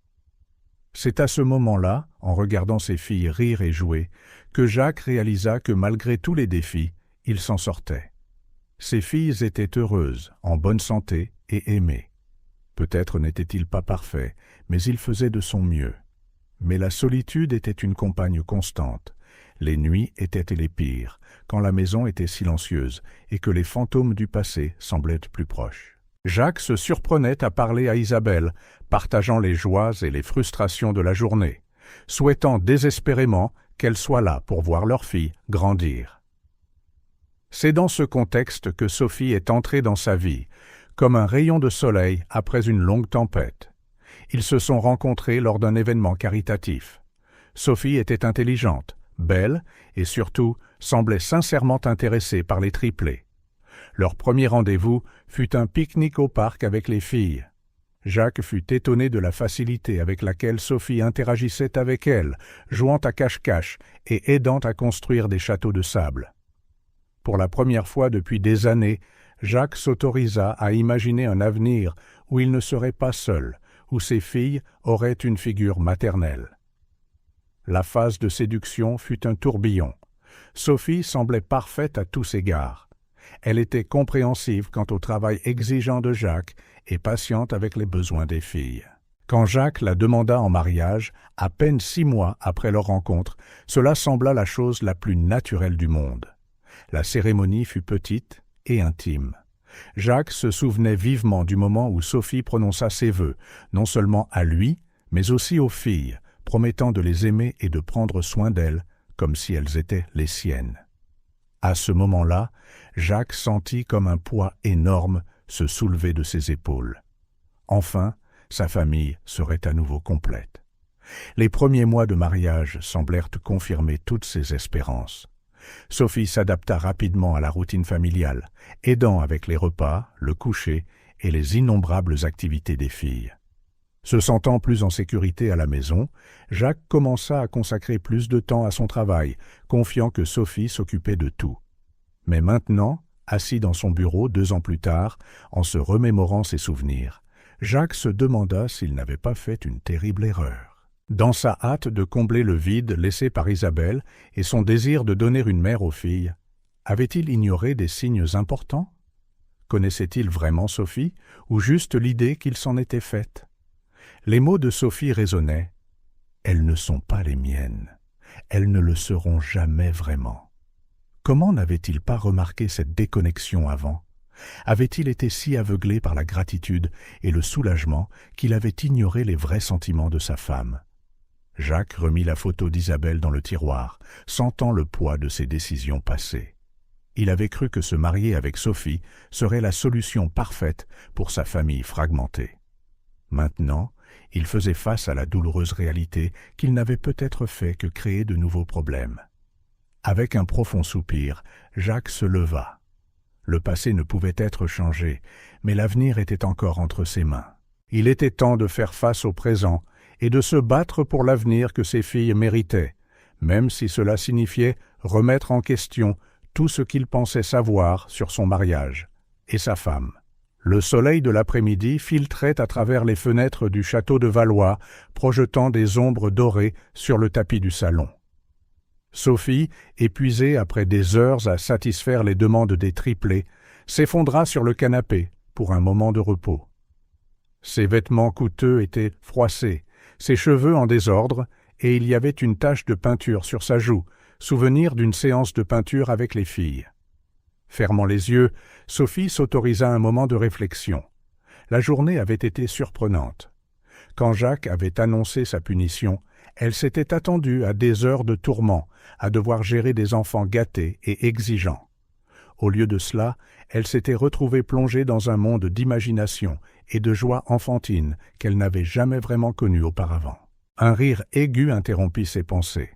C'est à ce moment-là, en regardant ses filles rire et jouer, que Jacques réalisa que malgré tous les défis, il s'en sortait. Ses filles étaient heureuses, en bonne santé et aimées. Peut-être n'était-il pas parfait, mais il faisait de son mieux. Mais la solitude était une compagne constante. Les nuits étaient les pires, quand la maison était silencieuse et que les fantômes du passé semblaient plus proches. Jacques se surprenait à parler à Isabelle, partageant les joies et les frustrations de la journée, souhaitant désespérément qu'elle soit là pour voir leur fille grandir. C'est dans ce contexte que Sophie est entrée dans sa vie, comme un rayon de soleil après une longue tempête. Ils se sont rencontrés lors d'un événement caritatif. Sophie était intelligente, belle et surtout semblait sincèrement intéressée par les triplés. Leur premier rendez-vous fut un pique-nique au parc avec les filles. Jacques fut étonné de la facilité avec laquelle Sophie interagissait avec elle, jouant à cache-cache et aidant à construire des châteaux de sable. Pour la première fois depuis des années, Jacques s'autorisa à imaginer un avenir où il ne serait pas seul, où ses filles auraient une figure maternelle. La phase de séduction fut un tourbillon. Sophie semblait parfaite à tous égards. Elle était compréhensive quant au travail exigeant de Jacques et patiente avec les besoins des filles. Quand Jacques la demanda en mariage, à peine 6 mois après leur rencontre, cela sembla la chose la plus naturelle du monde. La cérémonie fut petite et intime. Jacques se souvenait vivement du moment où Sophie prononça ses vœux, non seulement à lui, mais aussi aux filles, promettant de les aimer et de prendre soin d'elles, comme si elles étaient les siennes. À ce moment-là, Jacques sentit comme un poids énorme se soulever de ses épaules. Enfin, sa famille serait à nouveau complète. Les premiers mois de mariage semblèrent confirmer toutes ses espérances. Sophie s'adapta rapidement à la routine familiale, aidant avec les repas, le coucher et les innombrables activités des filles. Se sentant plus en sécurité à la maison, Jacques commença à consacrer plus de temps à son travail, confiant que Sophie s'occupait de tout. Mais maintenant, assis dans son bureau 2 ans plus tard, en se remémorant ses souvenirs, Jacques se demanda s'il n'avait pas fait une terrible erreur. Dans sa hâte de combler le vide laissé par Isabelle et son désir de donner une mère aux filles, avait-il ignoré des signes importants? Connaissait-il vraiment Sophie, ou juste l'idée qu'il s'en était faite? Les mots de Sophie résonnaient. « Elles ne sont pas les miennes. Elles ne le seront jamais vraiment. » Comment n'avait-il pas remarqué cette déconnexion avant? Avait-il été si aveuglé par la gratitude et le soulagement qu'il avait ignoré les vrais sentiments de sa femme? Jacques remit la photo d'Isabelle dans le tiroir, sentant le poids de ses décisions passées. Il avait cru que se marier avec Sophie serait la solution parfaite pour sa famille fragmentée. Maintenant, il faisait face à la douloureuse réalité qu'il n'avait peut-être fait que créer de nouveaux problèmes. Avec un profond soupir, Jacques se leva. Le passé ne pouvait être changé, mais l'avenir était encore entre ses mains. Il était temps de faire face au présent et de se battre pour l'avenir que ses filles méritaient, même si cela signifiait remettre en question tout ce qu'il pensait savoir sur son mariage et sa femme. Le soleil de l'après-midi filtrait à travers les fenêtres du château de Valois, projetant des ombres dorées sur le tapis du salon. Sophie, épuisée après des heures à satisfaire les demandes des triplés, s'effondra sur le canapé pour un moment de repos. Ses vêtements coûteux étaient froissés, ses cheveux en désordre, et il y avait une tache de peinture sur sa joue, souvenir d'une séance de peinture avec les filles. Fermant les yeux, Sophie s'autorisa un moment de réflexion. La journée avait été surprenante. Quand Jacques avait annoncé sa punition, elle s'était attendue à des heures de tourment, à devoir gérer des enfants gâtés et exigeants. Au lieu de cela, elle s'était retrouvée plongée dans un monde d'imagination et de joie enfantine qu'elle n'avait jamais vraiment connu auparavant. Un rire aigu interrompit ses pensées.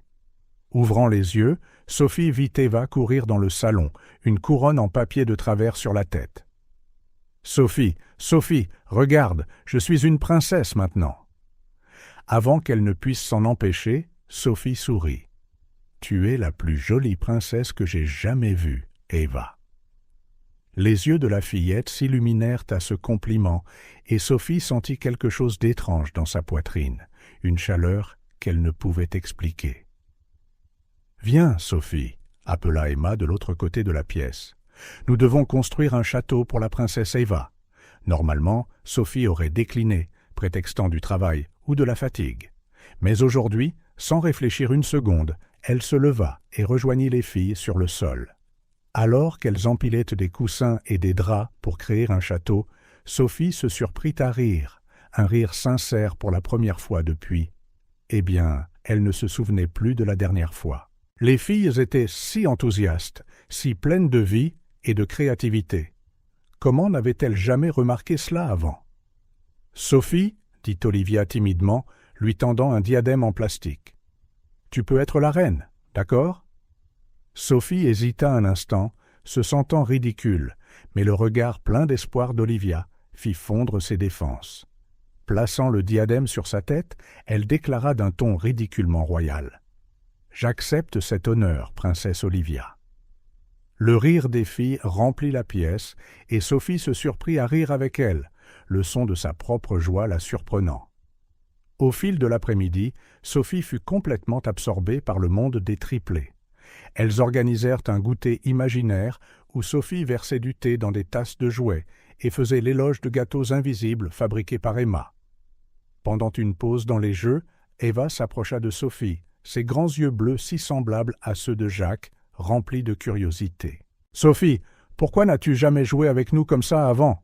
Ouvrant les yeux, Sophie vit Eva courir dans le salon, une couronne en papier de travers sur la tête. « Sophie, Sophie, regarde, je suis une princesse maintenant !» Avant qu'elle ne puisse s'en empêcher, Sophie sourit. « Tu es la plus jolie princesse que j'ai jamais vue, Eva. » Les yeux de la fillette s'illuminèrent à ce compliment, et Sophie sentit quelque chose d'étrange dans sa poitrine, une chaleur qu'elle ne pouvait expliquer. « Viens, Sophie, » appela Emma de l'autre côté de la pièce. « Nous devons construire un château pour la princesse Eva. » Normalement, Sophie aurait décliné, prétextant du travail ou de la fatigue. Mais aujourd'hui, sans réfléchir une seconde, elle se leva et rejoignit les filles sur le sol. Alors qu'elles empilaient des coussins et des draps pour créer un château, Sophie se surprit à rire, un rire sincère pour la première fois depuis. Eh bien, elle ne se souvenait plus de la dernière fois. Les filles étaient si enthousiastes, si pleines de vie et de créativité. Comment n'avait-elle jamais remarqué cela avant? « Sophie, » dit Olivia timidement, lui tendant un diadème en plastique. « Tu peux être la reine, d'accord ?» Sophie hésita un instant, se sentant ridicule, mais le regard plein d'espoir d'Olivia fit fondre ses défenses. Plaçant le diadème sur sa tête, elle déclara d'un ton ridiculement royal. « J'accepte cet honneur, princesse Olivia. » Le rire des filles remplit la pièce, et Sophie se surprit à rire avec elle, le son de sa propre joie la surprenant. Au fil de l'après-midi, Sophie fut complètement absorbée par le monde des triplés. Elles organisèrent un goûter imaginaire où Sophie versait du thé dans des tasses de jouets et faisait l'éloge de gâteaux invisibles fabriqués par Emma. Pendant une pause dans les jeux, Eva s'approcha de Sophie, ses grands yeux bleus si semblables à ceux de Jacques, remplis de curiosité. « Sophie, pourquoi n'as-tu jamais joué avec nous comme ça avant ?»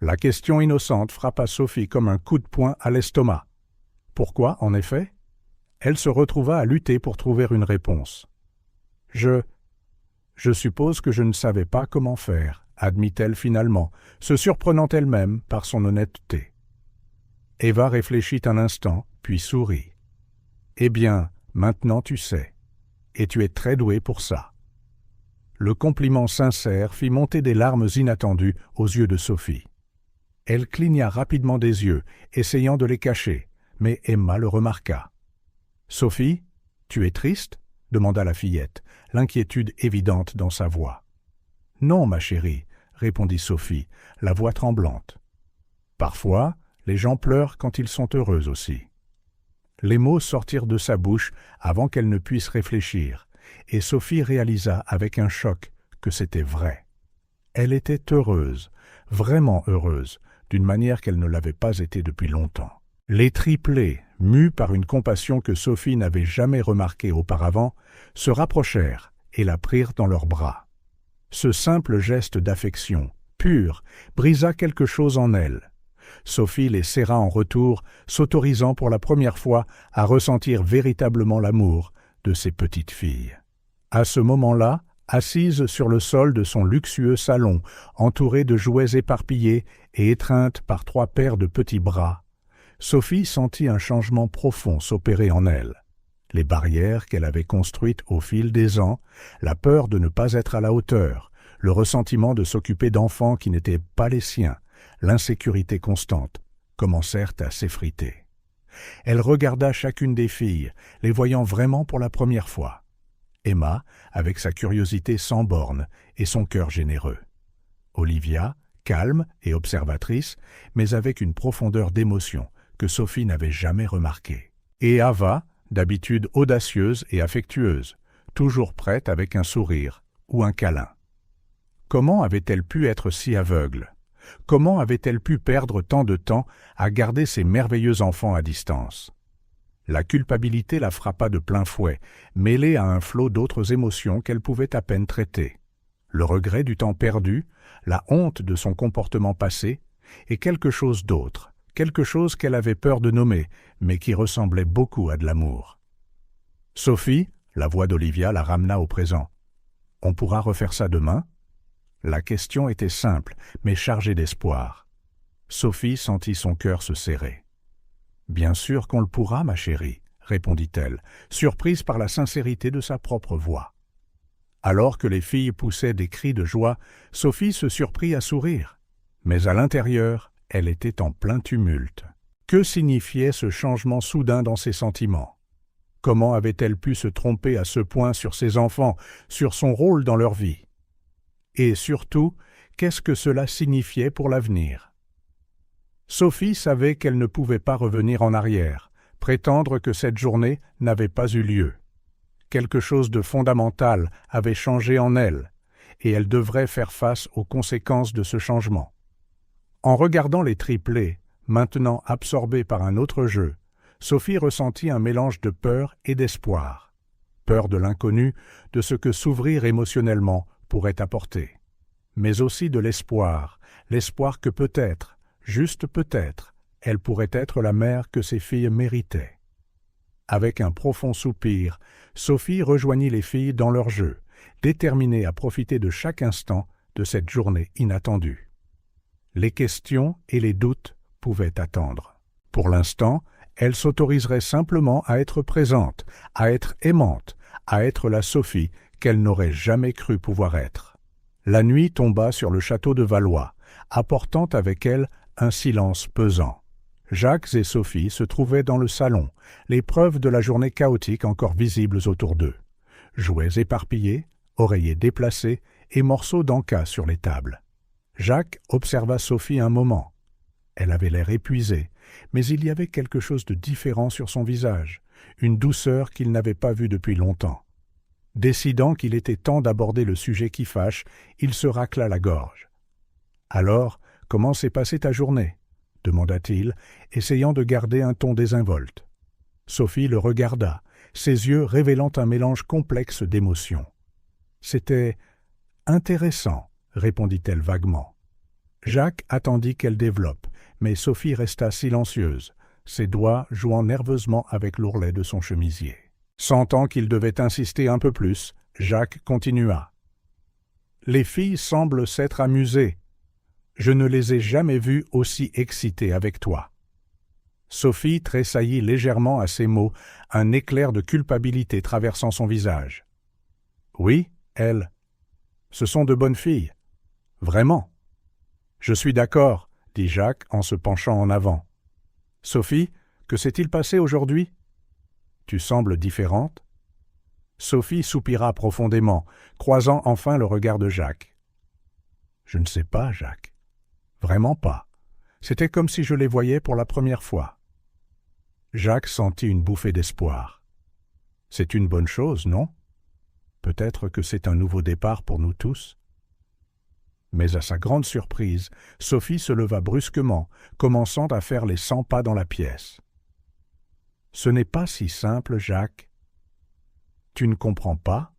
La question innocente frappa Sophie comme un coup de poing à l'estomac. Pourquoi, en effet? Elle se retrouva à lutter pour trouver une réponse. Je suppose que je ne savais pas comment faire, admit-elle finalement, se surprenant elle-même par son honnêteté. Eva réfléchit un instant, puis sourit. Eh bien, maintenant tu sais, et tu es très doué pour ça. Le compliment sincère fit monter des larmes inattendues aux yeux de Sophie. Elle cligna rapidement des yeux, essayant de les cacher, mais Emma le remarqua. « Sophie, tu es triste ?» demanda la fillette, l'inquiétude évidente dans sa voix. « Non, ma chérie, » répondit Sophie, la voix tremblante. « Parfois, les gens pleurent quand ils sont heureux aussi. » Les mots sortirent de sa bouche avant qu'elle ne puisse réfléchir, et Sophie réalisa avec un choc que c'était vrai. Elle était heureuse, vraiment heureuse, d'une manière qu'elle ne l'avait pas été depuis longtemps. Les triplés, mus par une compassion que Sophie n'avait jamais remarquée auparavant, se rapprochèrent et la prirent dans leurs bras. Ce simple geste d'affection, pur, brisa quelque chose en elle. Sophie les serra en retour, s'autorisant pour la première fois à ressentir véritablement l'amour de ses petites filles. À ce moment-là, assise sur le sol de son luxueux salon, entourée de jouets éparpillés et étreinte par 3 paires de petits bras, Sophie sentit un changement profond s'opérer en elle. Les barrières qu'elle avait construites au fil des ans, la peur de ne pas être à la hauteur, le ressentiment de s'occuper d'enfants qui n'étaient pas les siens, l'insécurité constante, commencèrent à s'effriter. Elle regarda chacune des filles, les voyant vraiment pour la première fois. Emma, avec sa curiosité sans bornes et son cœur généreux. Olivia, calme et observatrice, mais avec une profondeur d'émotion que Sophie n'avait jamais remarquée. Et Ava, d'habitude audacieuse et affectueuse, toujours prête avec un sourire ou un câlin. Comment avait-elle pu être si aveugle? Comment avait-elle pu perdre tant de temps à garder ces merveilleux enfants à distance? La culpabilité la frappa de plein fouet, mêlée à un flot d'autres émotions qu'elle pouvait à peine traiter. Le regret du temps perdu, la honte de son comportement passé, et quelque chose d'autre, quelque chose qu'elle avait peur de nommer, mais qui ressemblait beaucoup à de l'amour. « Sophie », la voix d'Olivia la ramena au présent. « On pourra refaire ça demain ?» La question était simple, mais chargée d'espoir. Sophie sentit son cœur se serrer. « Bien sûr qu'on le pourra, ma chérie, » répondit-elle, surprise par la sincérité de sa propre voix. Alors que les filles poussaient des cris de joie, Sophie se surprit à sourire. Mais à l'intérieur, elle était en plein tumulte. Que signifiait ce changement soudain dans ses sentiments? Comment avait-elle pu se tromper à ce point sur ses enfants, sur son rôle dans leur vie? Et surtout, qu'est-ce que cela signifiait pour l'avenir? Sophie savait qu'elle ne pouvait pas revenir en arrière, prétendre que cette journée n'avait pas eu lieu. Quelque chose de fondamental avait changé en elle, et elle devrait faire face aux conséquences de ce changement. En regardant les triplés, maintenant absorbés par un autre jeu, Sophie ressentit un mélange de peur et d'espoir. Peur de l'inconnu, de ce que s'ouvrir émotionnellement pourrait apporter. Mais aussi de l'espoir que peut-être, juste peut-être, elle pourrait être la mère que ses filles méritaient. Avec un profond soupir, Sophie rejoignit les filles dans leur jeu, déterminée à profiter de chaque instant de cette journée inattendue. Les questions et les doutes pouvaient attendre. Pour l'instant, elle s'autoriserait simplement à être présente, à être aimante, à être la Sophie qu'elle n'aurait jamais cru pouvoir être. La nuit tomba sur le château de Valois, apportant avec elle un silence pesant. Jacques et Sophie se trouvaient dans le salon, les preuves de la journée chaotique encore visibles autour d'eux. Jouets éparpillés, oreillers déplacés et morceaux d'encas sur les tables. Jacques observa Sophie un moment. Elle avait l'air épuisée, mais il y avait quelque chose de différent sur son visage, une douceur qu'il n'avait pas vue depuis longtemps. Décidant qu'il était temps d'aborder le sujet qui fâche, il se racla la gorge. « Alors, comment s'est passée ta journée ?» demanda-t-il, essayant de garder un ton désinvolte. Sophie le regarda, ses yeux révélant un mélange complexe d'émotions. « C'était intéressant, » répondit-elle vaguement. Jacques attendit qu'elle développe, mais Sophie resta silencieuse, ses doigts jouant nerveusement avec l'ourlet de son chemisier. Sentant qu'il devait insister un peu plus, Jacques continua. « Les filles semblent s'être amusées. Je ne les ai jamais vues aussi excitées avec toi. » Sophie tressaillit légèrement à ces mots, un éclair de culpabilité traversant son visage. « Oui, elles. Ce sont de bonnes filles. Vraiment. »« Je suis d'accord, » dit Jacques en se penchant en avant. « Sophie, que s'est-il passé aujourd'hui ? Tu sembles différente. » Sophie soupira profondément, croisant enfin le regard de Jacques. « Je ne sais pas, Jacques. Vraiment pas. C'était comme si je les voyais pour la première fois. » Jacques sentit une bouffée d'espoir. « C'est une bonne chose, non ? Peut-être que c'est un nouveau départ pour nous tous. » Mais à sa grande surprise, Sophie se leva brusquement, commençant à faire les 100 pas dans la pièce. « Ce n'est pas si simple, Jacques. Tu ne comprends pas ?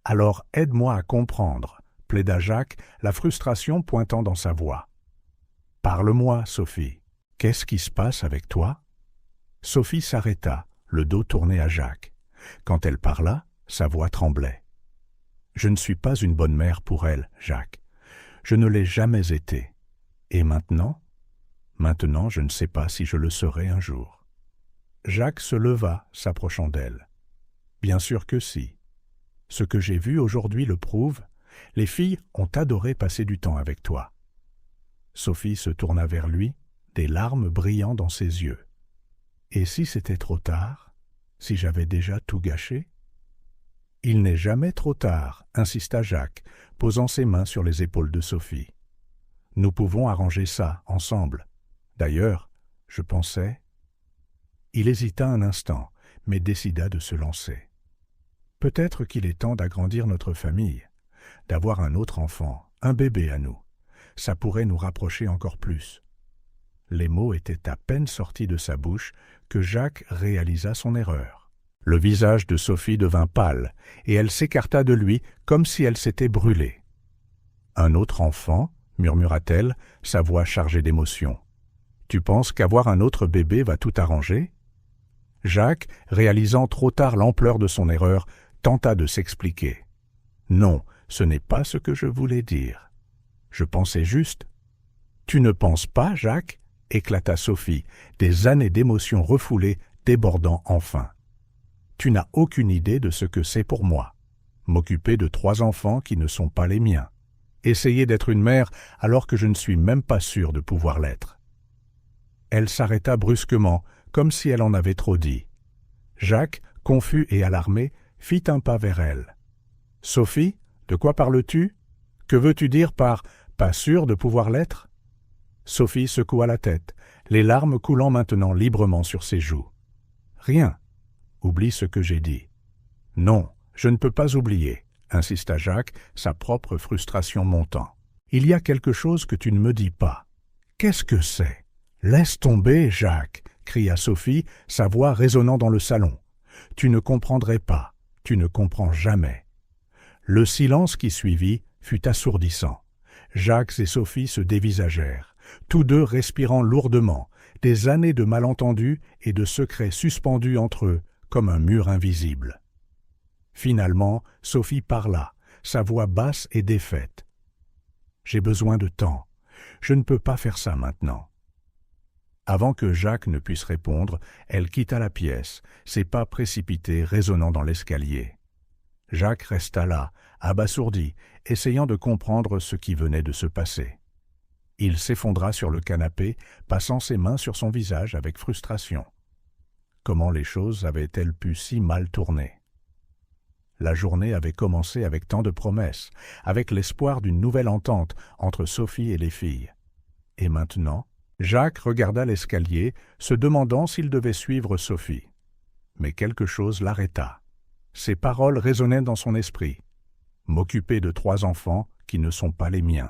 Alors aide-moi à comprendre, » plaida Jacques, la frustration pointant dans sa voix. « Parle-moi, Sophie. Qu'est-ce qui se passe avec toi ?» Sophie s'arrêta, le dos tourné à Jacques. Quand elle parla, sa voix tremblait. « Je ne suis pas une bonne mère pour elle, Jacques. Je ne l'ai jamais été. Et maintenant ? Maintenant, je ne sais pas si je le serai un jour. » Jacques se leva, s'approchant d'elle. « Bien sûr que si. Ce que j'ai vu aujourd'hui le prouve. Les filles ont adoré passer du temps avec toi. » Sophie se tourna vers lui, des larmes brillant dans ses yeux. « Et si c'était trop tard ? Si j'avais déjà tout gâché ? » « Il n'est jamais trop tard, » insista Jacques, posant ses mains sur les épaules de Sophie. « Nous pouvons arranger ça, ensemble. D'ailleurs, je pensais... » Il hésita un instant, mais décida de se lancer. « Peut-être qu'il est temps d'agrandir notre famille, d'avoir un autre enfant, un bébé à nous. Ça pourrait nous rapprocher encore plus. » Les mots étaient à peine sortis de sa bouche que Jacques réalisa son erreur. Le visage de Sophie devint pâle, et elle s'écarta de lui comme si elle s'était brûlée. « Un autre enfant ?» murmura-t-elle, sa voix chargée d'émotion. « Tu penses qu'avoir un autre bébé va tout arranger ?» Jacques, réalisant trop tard l'ampleur de son erreur, tenta de s'expliquer. « Non, ce n'est pas ce que je voulais dire. Je pensais juste... »« Tu ne penses pas, Jacques ?» éclata Sophie, des années d'émotions refoulées débordant enfin. « Tu n'as aucune idée de ce que c'est pour moi. M'occuper de 3 enfants qui ne sont pas les miens. Essayer d'être une mère alors que je ne suis même pas sûre de pouvoir l'être. » Elle s'arrêta brusquement, comme si elle en avait trop dit. Jacques, confus et alarmé, fit un pas vers elle. « Sophie, de quoi parles-tu ? Que veux-tu dire par « pas sûre de pouvoir l'être » ? Sophie secoua la tête, les larmes coulant maintenant librement sur ses joues. « Rien. Oublie ce que j'ai dit. »« Non, je ne peux pas oublier, » insista Jacques, sa propre frustration montant. « Il y a quelque chose que tu ne me dis pas. Qu'est-ce que c'est ? » « Laisse tomber, Jacques !» cria Sophie, sa voix résonnant dans le salon. « Tu ne comprendrais pas, tu ne comprends jamais. » Le silence qui suivit fut assourdissant. Jacques et Sophie se dévisagèrent, tous deux respirant lourdement, des années de malentendus et de secrets suspendus entre eux, comme un mur invisible. Finalement, Sophie parla, sa voix basse et défaite. « J'ai besoin de temps. Je ne peux pas faire ça maintenant. » Avant que Jacques ne puisse répondre, elle quitta la pièce, ses pas précipités résonnant dans l'escalier. Jacques resta là, abasourdi, essayant de comprendre ce qui venait de se passer. Il s'effondra sur le canapé, passant ses mains sur son visage avec frustration. Comment les choses avaient-elles pu si mal tourner ? La journée avait commencé avec tant de promesses, avec l'espoir d'une nouvelle entente entre Sophie et les filles. Et maintenant, Jacques regarda l'escalier, se demandant s'il devait suivre Sophie. Mais quelque chose l'arrêta. Ces paroles résonnaient dans son esprit. M'occuper de 3 enfants qui ne sont pas les miens.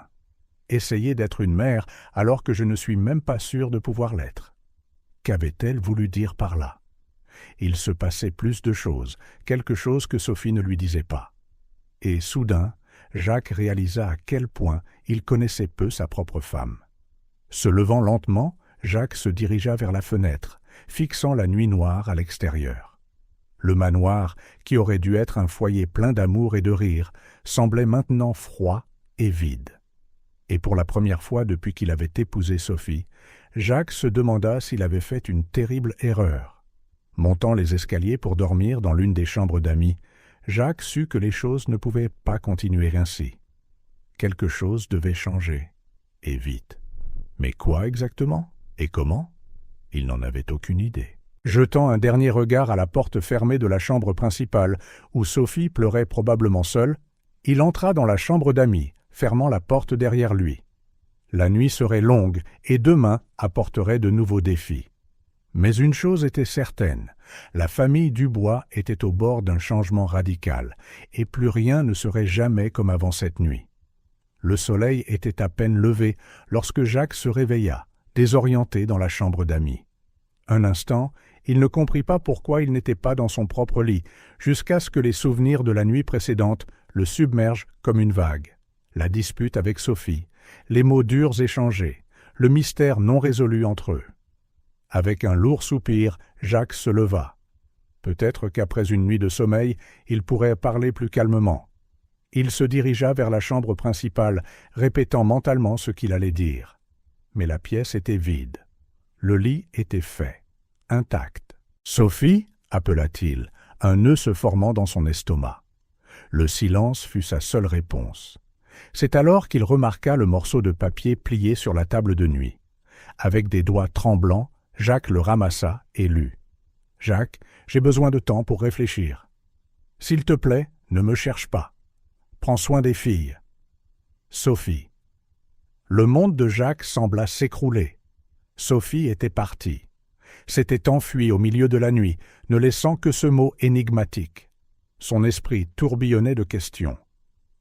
Essayer d'être une mère alors que je ne suis même pas sûre de pouvoir l'être. Qu'avait-elle voulu dire par là ? Il se passait plus de choses, quelque chose que Sophie ne lui disait pas. Et soudain, Jacques réalisa à quel point il connaissait peu sa propre femme. Se levant lentement, Jacques se dirigea vers la fenêtre, fixant la nuit noire à l'extérieur. Le manoir, qui aurait dû être un foyer plein d'amour et de rire, semblait maintenant froid et vide. Et pour la première fois depuis qu'il avait épousé Sophie, Jacques se demanda s'il avait fait une terrible erreur. Montant les escaliers pour dormir dans l'une des chambres d'amis, Jacques sut que les choses ne pouvaient pas continuer ainsi. Quelque chose devait changer, et vite. Mais quoi exactement? Et comment? Il n'en avait aucune idée. Jetant un dernier regard à la porte fermée de la chambre principale, où Sophie pleurait probablement seule, il entra dans la chambre d'amis, fermant la porte derrière lui. La nuit serait longue, et demain apporterait de nouveaux défis. Mais une chose était certaine, la famille Dubois était au bord d'un changement radical, et plus rien ne serait jamais comme avant cette nuit. Le soleil était à peine levé lorsque Jacques se réveilla, désorienté dans la chambre d'amis. Un instant, il ne comprit pas pourquoi il n'était pas dans son propre lit, jusqu'à ce que les souvenirs de la nuit précédente le submergent comme une vague. La dispute avec Sophie, les mots durs échangés, le mystère non résolu entre eux. Avec un lourd soupir, Jacques se leva. Peut-être qu'après une nuit de sommeil, il pourrait parler plus calmement. Il se dirigea vers la chambre principale, répétant mentalement ce qu'il allait dire. Mais la pièce était vide. Le lit était fait, intact. « Sophie » appela-t-il, un nœud se formant dans son estomac. Le silence fut sa seule réponse. C'est alors qu'il remarqua le morceau de papier plié sur la table de nuit. Avec des doigts tremblants, Jacques le ramassa et lut. « Jacques, j'ai besoin de temps pour réfléchir. S'il te plaît, ne me cherche pas. Prends soin des filles. Sophie. » Le monde de Jacques sembla s'écrouler. Sophie était partie. S'était enfuie au milieu de la nuit, ne laissant que ce mot énigmatique. Son esprit tourbillonnait de questions.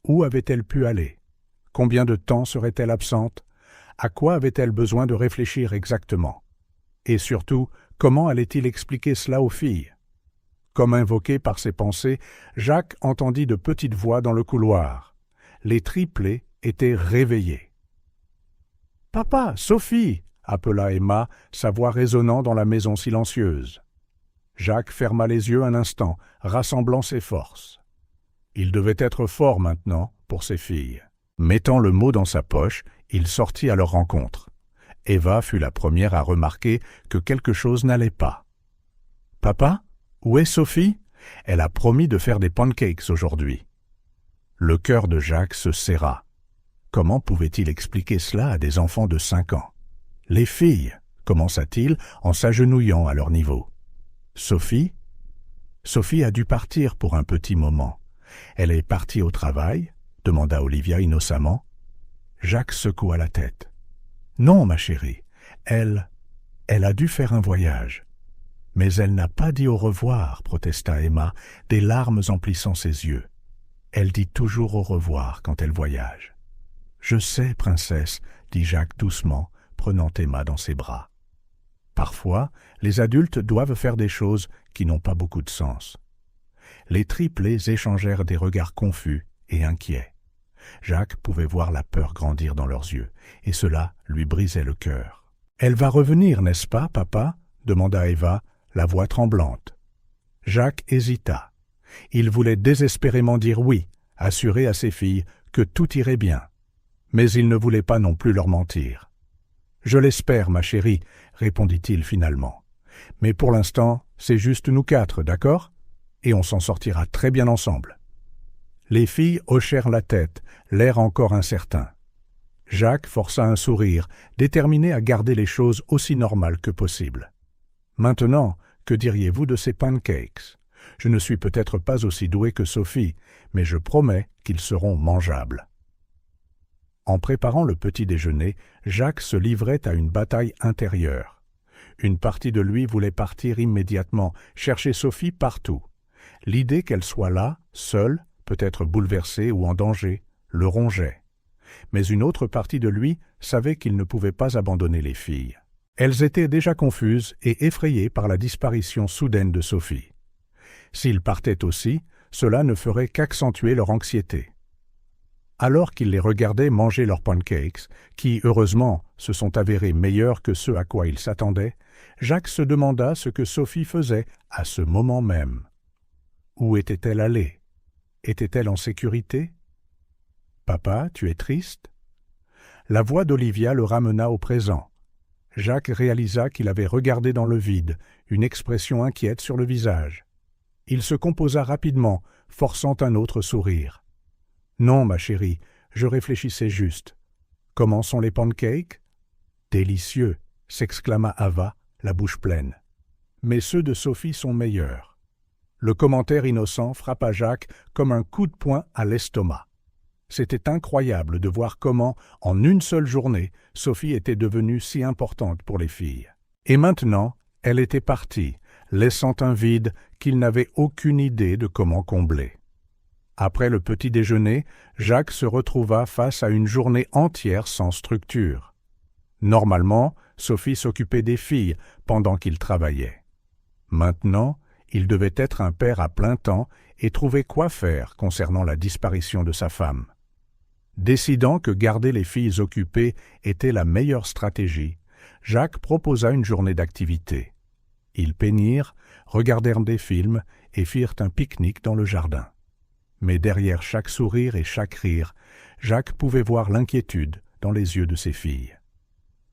Où avait-elle pu aller? Combien de temps serait-elle absente? À quoi avait-elle besoin de réfléchir exactement? Et surtout, comment allait-il expliquer cela aux filles? Comme invoqué par ses pensées, Jacques entendit de petites voix dans le couloir. Les triplés étaient réveillés. « Papa, Sophie !» appela Emma, sa voix résonnant dans la maison silencieuse. Jacques ferma les yeux un instant, rassemblant ses forces. Il devait être fort maintenant pour ses filles. Mettant le mot dans sa poche, il sortit à leur rencontre. Eva fut la première à remarquer que quelque chose n'allait pas. « Papa, où est Sophie? Elle a promis de faire des pancakes aujourd'hui. » Le cœur de Jacques se serra. Comment pouvait-il expliquer cela à des enfants de 5 ans? « Les filles » commença-t-il en s'agenouillant à leur niveau. « Sophie » Sophie a dû partir pour un petit moment. Elle est partie au travail? Demanda Olivia innocemment. Jacques secoua la tête. Non, ma chérie, elle a dû faire un voyage. Mais elle n'a pas dit au revoir, protesta Emma, des larmes emplissant ses yeux. Elle dit toujours au revoir quand elle voyage. Je sais, princesse, dit Jacques doucement, prenant Emma dans ses bras. Parfois, les adultes doivent faire des choses qui n'ont pas beaucoup de sens. Les triplés échangèrent des regards confus et inquiets. Jacques pouvait voir la peur grandir dans leurs yeux, et cela lui brisait le cœur. « Elle va revenir, n'est-ce pas, papa ?» demanda Eva, la voix tremblante. Jacques hésita. Il voulait désespérément dire oui, assurer à ses filles que tout irait bien. Mais il ne voulait pas non plus leur mentir. « Je l'espère, ma chérie, » répondit-il finalement. « Mais pour l'instant, c'est juste nous 4, d'accord? Et on s'en sortira très bien ensemble. » Les filles hochèrent la tête, l'air encore incertain. Jacques força un sourire, déterminé à garder les choses aussi normales que possible. « Maintenant, que diriez-vous de ces pancakes? Je ne suis peut-être pas aussi doué que Sophie, mais je promets qu'ils seront mangeables. » En préparant le petit déjeuner, Jacques se livrait à une bataille intérieure. Une partie de lui voulait partir immédiatement, chercher Sophie partout. L'idée qu'elle soit là, seule, peut-être bouleversée ou en danger, le rongeait. Mais une autre partie de lui savait qu'il ne pouvait pas abandonner les filles. Elles étaient déjà confuses et effrayées par la disparition soudaine de Sophie. S'ils partaient aussi, cela ne ferait qu'accentuer leur anxiété. Alors qu'il les regardait manger leurs pancakes, qui, heureusement, se sont avérés meilleurs que ceux à quoi il s'attendait, Jacques se demanda ce que Sophie faisait à ce moment même. Où était-elle allée? Était-elle en sécurité? « Papa, tu es triste ?» La voix d'Olivia le ramena au présent. Jacques réalisa qu'il avait regardé dans le vide, une expression inquiète sur le visage. Il se composa rapidement, forçant un autre sourire. « Non, ma chérie, je réfléchissais juste. Comment sont les pancakes ?»« Délicieux !» s'exclama Ava, la bouche pleine. « Mais ceux de Sophie sont meilleurs. » Le commentaire innocent frappa Jacques comme un coup de poing à l'estomac. C'était incroyable de voir comment, en une seule journée, Sophie était devenue si importante pour les filles. Et maintenant, elle était partie, laissant un vide qu'il n'avait aucune idée de comment combler. Après le petit déjeuner, Jacques se retrouva face à une journée entière sans structure. Normalement, Sophie s'occupait des filles pendant qu'il travaillait. Maintenant, il devait être un père à plein temps et trouver quoi faire concernant la disparition de sa femme. Décidant que garder les filles occupées était la meilleure stratégie, Jacques proposa une journée d'activité. Ils peignirent, regardèrent des films et firent un pique-nique dans le jardin. Mais derrière chaque sourire et chaque rire, Jacques pouvait voir l'inquiétude dans les yeux de ses filles.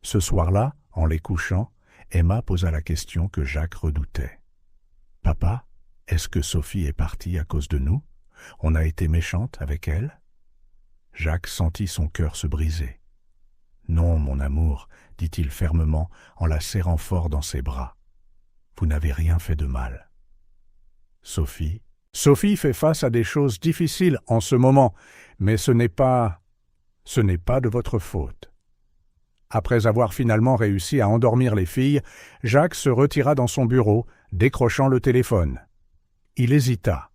Ce soir-là, en les couchant, Emma posa la question que Jacques redoutait. « Papa, est-ce que Sophie est partie à cause de nous? On a été méchante avec elle ?» Jacques sentit son cœur se briser. « Non, mon amour, dit-il fermement en la serrant fort dans ses bras. Vous n'avez rien fait de mal. » Sophie fait face à des choses difficiles en ce moment, mais ce n'est pas de votre faute. Après avoir finalement réussi à endormir les filles, Jacques se retira dans son bureau, décrochant le téléphone. Il hésita.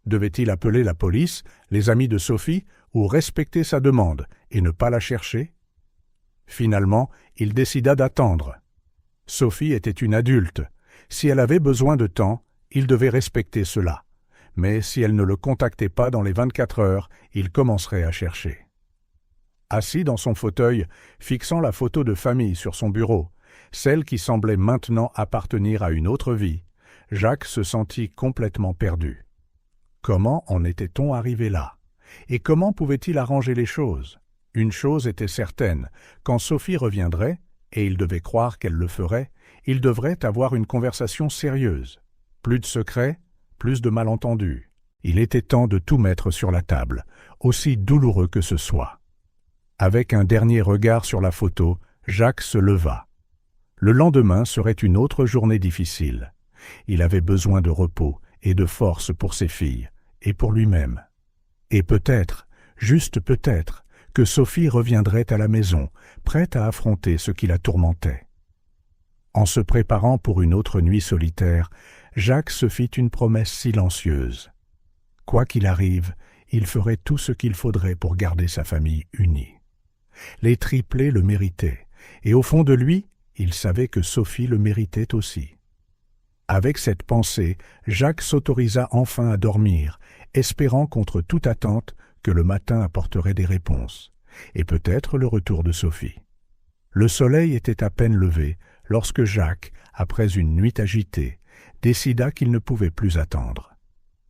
Devait-il appeler la police, les amis de Sophie, ou respecter sa demande et ne pas la chercher? Finalement, il décida d'attendre. Sophie était une adulte. Si elle avait besoin de temps, il devait respecter cela. Mais si elle ne le contactait pas dans les 24 heures, il commencerait à chercher. Assis dans son fauteuil, fixant la photo de famille sur son bureau, celle qui semblait maintenant appartenir à une autre vie, Jacques se sentit complètement perdu. Comment en était-on arrivé là? Et comment pouvait-il arranger les choses? Une chose était certaine, quand Sophie reviendrait, et il devait croire qu'elle le ferait, il devrait avoir une conversation sérieuse. Plus de secrets, plus de malentendus. Il était temps de tout mettre sur la table, aussi douloureux que ce soit. Avec un dernier regard sur la photo, Jacques se leva. Le lendemain serait une autre journée difficile. Il avait besoin de repos et de force pour ses filles, et pour lui-même. Et peut-être, juste peut-être, que Sophie reviendrait à la maison, prête à affronter ce qui la tourmentait. En se préparant pour une autre nuit solitaire, Jacques se fit une promesse silencieuse. Quoi qu'il arrive, il ferait tout ce qu'il faudrait pour garder sa famille unie. Les triplés le méritaient, et au fond de lui, il savait que Sophie le méritait aussi. Avec cette pensée, Jacques s'autorisa enfin à dormir, espérant contre toute attente que le matin apporterait des réponses, et peut-être le retour de Sophie. Le soleil était à peine levé lorsque Jacques, après une nuit agitée, décida qu'il ne pouvait plus attendre.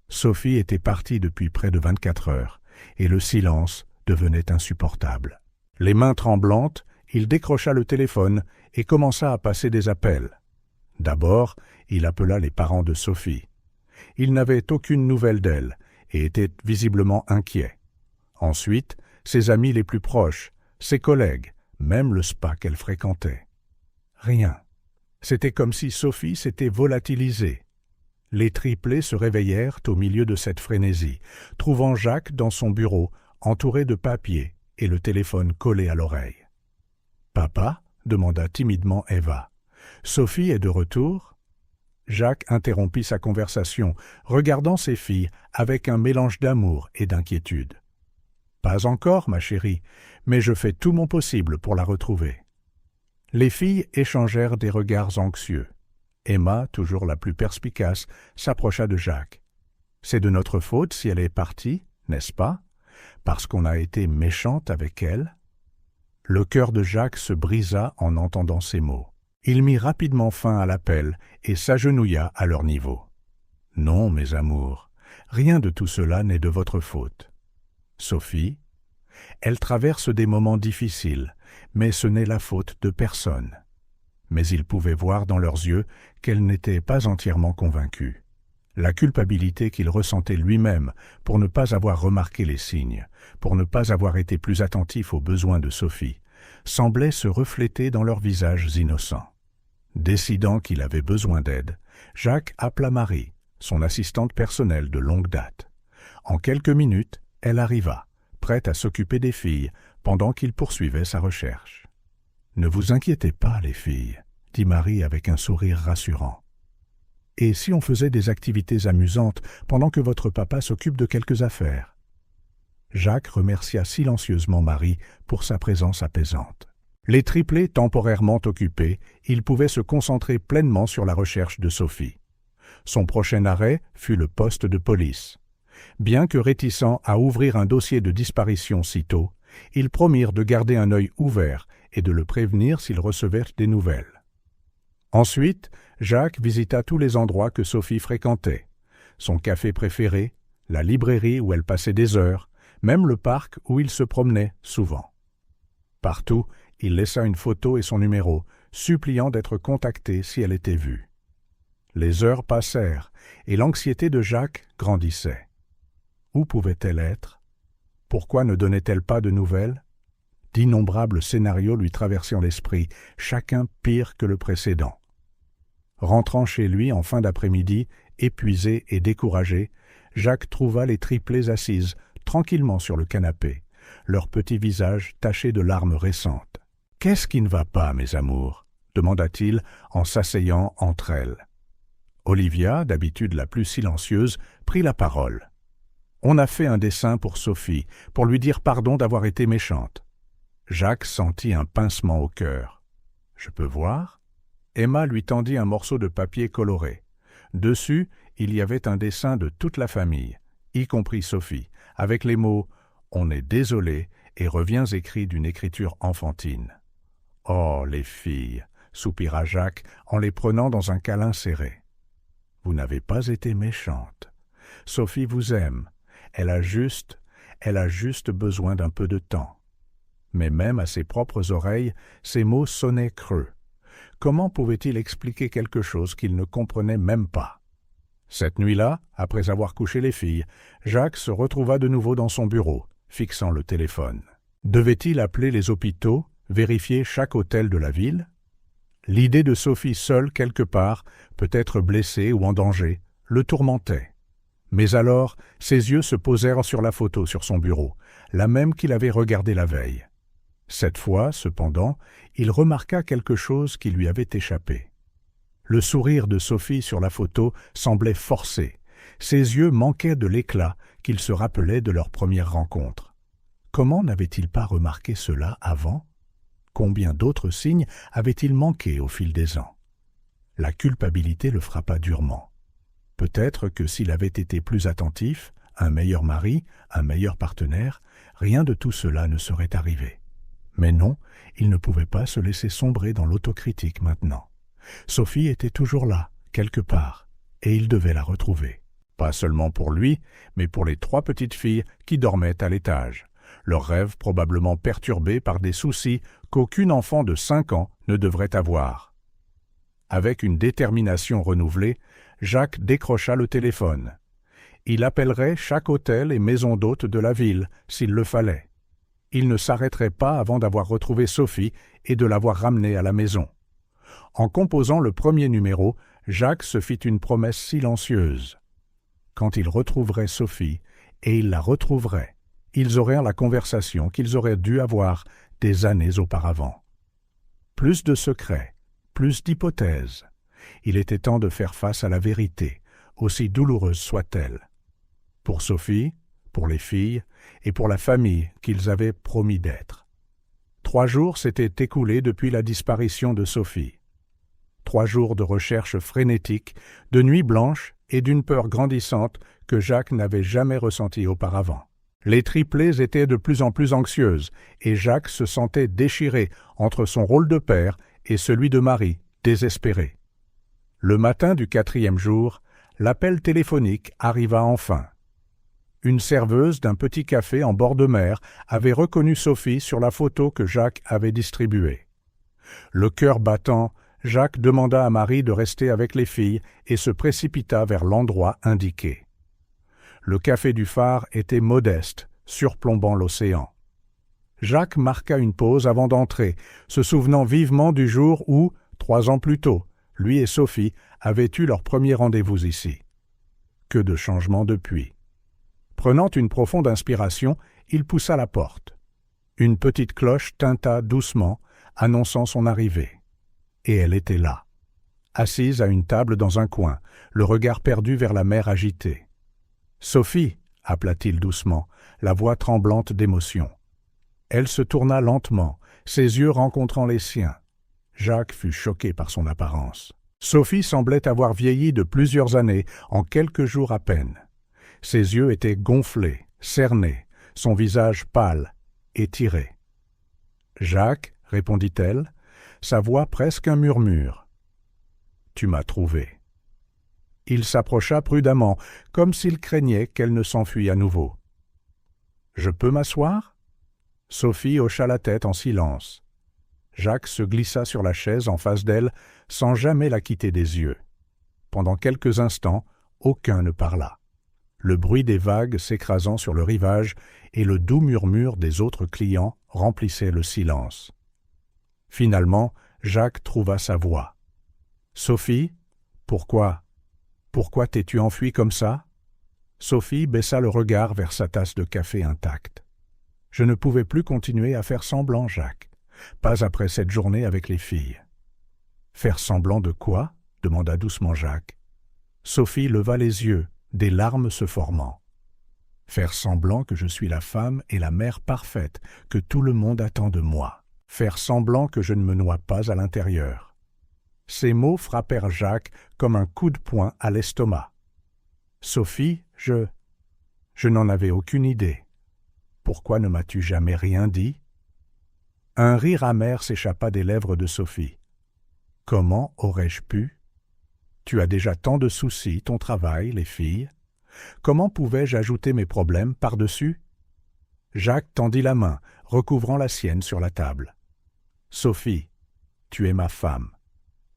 Sophie était partie depuis près de 24 heures, et le silence devenait insupportable. Les mains tremblantes, il décrocha le téléphone et commença à passer des appels. D'abord, il appela les parents de Sophie. Il n'avait aucune nouvelle d'elle et était visiblement inquiet. Ensuite, ses amis les plus proches, ses collègues, même le spa qu'elle fréquentait. Rien. C'était comme si Sophie s'était volatilisée. Les triplés se réveillèrent au milieu de cette frénésie, trouvant Jacques dans son bureau, entouré de papiers et le téléphone collé à l'oreille. « Papa ?» demanda timidement Eva. « Sophie est de retour ?» Jacques interrompit sa conversation, regardant ses filles avec un mélange d'amour et d'inquiétude. « Pas encore, ma chérie, mais je fais tout mon possible pour la retrouver. » Les filles échangèrent des regards anxieux. Emma, toujours la plus perspicace, s'approcha de Jacques. « C'est de notre faute si elle est partie, n'est-ce pas? Parce qu'on a été méchante avec elle? Le cœur de Jacques se brisa en entendant ces mots. Il mit rapidement fin à l'appel et s'agenouilla à leur niveau. « Non, mes amours, rien de tout cela n'est de votre faute. Sophie, elle traverse des moments difficiles, mais ce n'est la faute de personne. » Mais il pouvait voir dans leurs yeux qu'elle n'était pas entièrement convaincue. La culpabilité qu'il ressentait lui-même pour ne pas avoir remarqué les signes, pour ne pas avoir été plus attentif aux besoins de Sophie, semblait se refléter dans leurs visages innocents. Décidant qu'il avait besoin d'aide, Jacques appela Marie, son assistante personnelle de longue date. En quelques minutes, elle arriva, prête à s'occuper des filles, pendant qu'il poursuivait sa recherche. « Ne vous inquiétez pas, les filles, » dit Marie avec un sourire rassurant. « Et si on faisait des activités amusantes pendant que votre papa s'occupe de quelques affaires ?» Jacques remercia silencieusement Marie pour sa présence apaisante. Les triplés temporairement occupés, il pouvait se concentrer pleinement sur la recherche de Sophie. Son prochain arrêt fut le poste de police. Bien que réticents à ouvrir un dossier de disparition si tôt, ils promirent de garder un œil ouvert et de le prévenir s'ils recevaient des nouvelles. Ensuite, Jacques visita tous les endroits que Sophie fréquentait, son café préféré, la librairie où elle passait des heures, même le parc où il se promenait souvent. Partout, il laissa une photo et son numéro, suppliant d'être contacté si elle était vue. Les heures passèrent, et l'anxiété de Jacques grandissait. Où pouvait-elle être? Pourquoi ne donnait-elle pas de nouvelles? D'innombrables scénarios lui traversaient l'esprit, chacun pire que le précédent. Rentrant chez lui en fin d'après-midi, épuisé et découragé, Jacques trouva les triplés assises, tranquillement sur le canapé, leurs petits visages tachés de larmes récentes. « Qu'est-ce qui ne va pas, mes amours ?» demanda-t-il en s'asseyant entre elles. Olivia, d'habitude la plus silencieuse, prit la parole. « On a fait un dessin pour Sophie, pour lui dire pardon d'avoir été méchante. » Jacques sentit un pincement au cœur. « Je peux voir ?» Emma lui tendit un morceau de papier coloré. Dessus, il y avait un dessin de toute la famille, y compris Sophie, avec les mots « On est désolé » et reviens écrits d'une écriture enfantine. « Oh, les filles !» soupira Jacques en les prenant dans un câlin serré. « Vous n'avez pas été méchante. Sophie vous aime. Elle a juste besoin d'un peu de temps. » Mais même à ses propres oreilles, ces mots sonnaient creux. Comment pouvait-il expliquer quelque chose qu'il ne comprenait même pas? Cette nuit-là, après avoir couché les filles, Jacques se retrouva de nouveau dans son bureau, fixant le téléphone. Devait-il appeler les hôpitaux, vérifier chaque hôtel de la ville? L'idée de Sophie seule quelque part, peut-être blessée ou en danger, le tourmentait. Mais alors, ses yeux se posèrent sur la photo sur son bureau, la même qu'il avait regardée la veille. Cette fois, cependant, il remarqua quelque chose qui lui avait échappé. Le sourire de Sophie sur la photo semblait forcé. Ses yeux manquaient de l'éclat qu'il se rappelait de leur première rencontre. Comment n'avait-il pas remarqué cela avant? Combien d'autres signes avait-il manqué au fil des ans? La culpabilité le frappa durement. Peut-être que s'il avait été plus attentif, un meilleur mari, un meilleur partenaire, rien de tout cela ne serait arrivé. Mais non, il ne pouvait pas se laisser sombrer dans l'autocritique maintenant. Sophie était toujours là, quelque part, et il devait la retrouver. Pas seulement pour lui, mais pour les 3 petites filles qui dormaient à l'étage, leurs rêves probablement perturbés par des soucis qu'aucune enfant de 5 ans ne devrait avoir. Avec une détermination renouvelée, Jacques décrocha le téléphone. Il appellerait chaque hôtel et maison d'hôtes de la ville, s'il le fallait. Il ne s'arrêterait pas avant d'avoir retrouvé Sophie et de l'avoir ramenée à la maison. En composant le premier numéro, Jacques se fit une promesse silencieuse. Quand il retrouverait Sophie, et il la retrouverait, ils auraient la conversation qu'ils auraient dû avoir des années auparavant. Plus de secrets, plus d'hypothèses. Il était temps de faire face à la vérité, aussi douloureuse soit-elle. Pour Sophie, pour les filles et pour la famille qu'ils avaient promis d'être. 3 jours s'étaient écoulés depuis la disparition de Sophie. 3 jours de recherche frénétique, de nuits blanches et d'une peur grandissante que Jacques n'avait jamais ressentie auparavant. Les triplées étaient de plus en plus anxieuses, et Jacques se sentait déchiré entre son rôle de père et celui de mari, désespéré. Le matin du 4e jour, l'appel téléphonique arriva enfin. Une serveuse d'un petit café en bord de mer avait reconnu Sophie sur la photo que Jacques avait distribuée. Le cœur battant, Jacques demanda à Marie de rester avec les filles et se précipita vers l'endroit indiqué. Le café du phare était modeste, surplombant l'océan. Jacques marqua une pause avant d'entrer, se souvenant vivement du jour où, 3 ans plus tôt, lui et Sophie avaient eu leur premier rendez-vous ici. Que de changements depuis. Prenant une profonde inspiration, il poussa la porte. Une petite cloche tinta doucement, annonçant son arrivée. Et elle était là, assise à une table dans un coin, le regard perdu vers la mer agitée. « Sophie !» appela-t-il doucement, la voix tremblante d'émotion. Elle se tourna lentement, ses yeux rencontrant les siens. Jacques fut choqué par son apparence. Sophie semblait avoir vieilli de plusieurs années en quelques jours à peine. Ses yeux étaient gonflés, cernés, son visage pâle, étiré. « Jacques, répondit-elle, sa voix presque un murmure. « Tu m'as trouvé. » Il s'approcha prudemment, comme s'il craignait qu'elle ne s'enfuît à nouveau. « Je peux m'asseoir » Sophie hocha la tête en silence. Jacques se glissa sur la chaise en face d'elle, sans jamais la quitter des yeux. Pendant quelques instants, aucun ne parla. Le bruit des vagues s'écrasant sur le rivage et le doux murmure des autres clients remplissaient le silence. Finalement, Jacques trouva sa voix. « Sophie, pourquoi t'es-tu enfuie comme ça ?» Sophie baissa le regard vers sa tasse de café intacte. « Je ne pouvais plus continuer à faire semblant, Jacques. Pas après cette journée avec les filles. »« Faire semblant de quoi ?» demanda doucement Jacques. Sophie leva les yeux, des larmes se formant. « Faire semblant que je suis la femme et la mère parfaite que tout le monde attend de moi. Faire semblant que je ne me noie pas à l'intérieur. » Ces mots frappèrent Jacques comme un coup de poing à l'estomac. « Sophie, je n'en avais aucune idée. Pourquoi ne m'as-tu jamais rien dit ?» Un rire amer s'échappa des lèvres de Sophie. « Comment aurais-je pu ? Tu as déjà tant de soucis, ton travail, les filles. Comment pouvais-je ajouter mes problèmes par-dessus ?» Jacques tendit la main, recouvrant la sienne sur la table. « Sophie, tu es ma femme.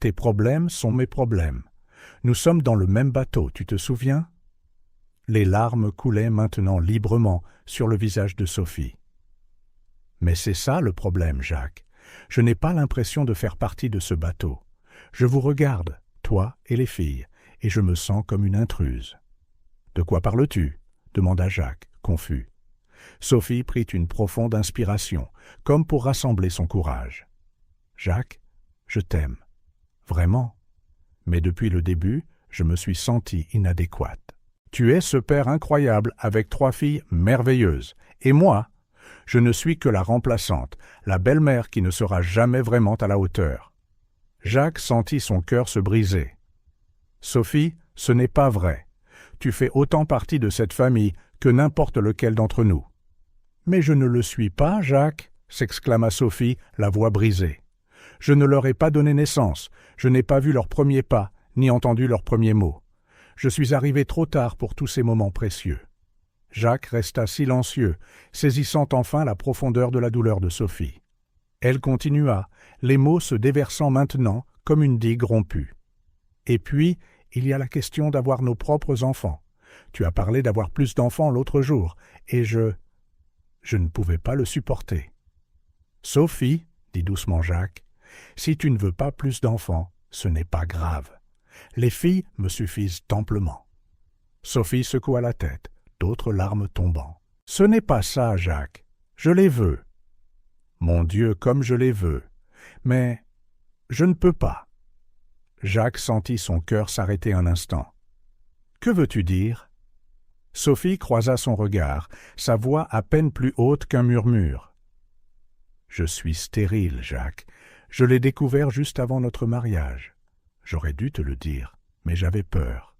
Tes problèmes sont mes problèmes. Nous sommes dans le même bateau, tu te souviens ?» Les larmes coulaient maintenant librement sur le visage de Sophie. « Mais c'est ça le problème, Jacques. Je n'ai pas l'impression de faire partie de ce bateau. Je vous regarde, toi et les filles, et je me sens comme une intruse. »« De quoi parles-tu » demanda Jacques, confus. Sophie prit une profonde inspiration, comme pour rassembler son courage. « Jacques, je t'aime. Vraiment. Mais depuis le début, je me suis sentie inadéquate. Tu es ce père incroyable avec 3 filles merveilleuses. Et moi, je ne suis que la remplaçante, la belle-mère qui ne sera jamais vraiment à la hauteur. » Jacques sentit son cœur se briser. « Sophie, ce n'est pas vrai. Tu fais autant partie de cette famille que n'importe lequel d'entre nous. »« Mais je ne le suis pas, Jacques, » s'exclama Sophie, la voix brisée. « Je ne leur ai pas donné naissance, je n'ai pas vu leurs premiers pas, ni entendu leurs premiers mots. Je suis arrivé trop tard pour tous ces moments précieux. » Jacques resta silencieux, saisissant enfin la profondeur de la douleur de Sophie. Elle continua, les mots se déversant maintenant comme une digue rompue. « Et puis, il y a la question d'avoir nos propres enfants. Tu as parlé d'avoir plus d'enfants l'autre jour, et je ne pouvais pas le supporter. »« Sophie, dit doucement Jacques, si tu ne veux pas plus d'enfants, ce n'est pas grave. Les filles me suffisent amplement. » Sophie secoua la tête, d'autres larmes tombant. « Ce n'est pas ça, Jacques. Je les veux. »« Mon Dieu, comme je les veux. Mais je ne peux pas. » Jacques sentit son cœur s'arrêter un instant. « Que veux-tu dire ?» Sophie croisa son regard, sa voix à peine plus haute qu'un murmure. « Je suis stérile, Jacques. Je l'ai découvert juste avant notre mariage. J'aurais dû te le dire, mais j'avais peur.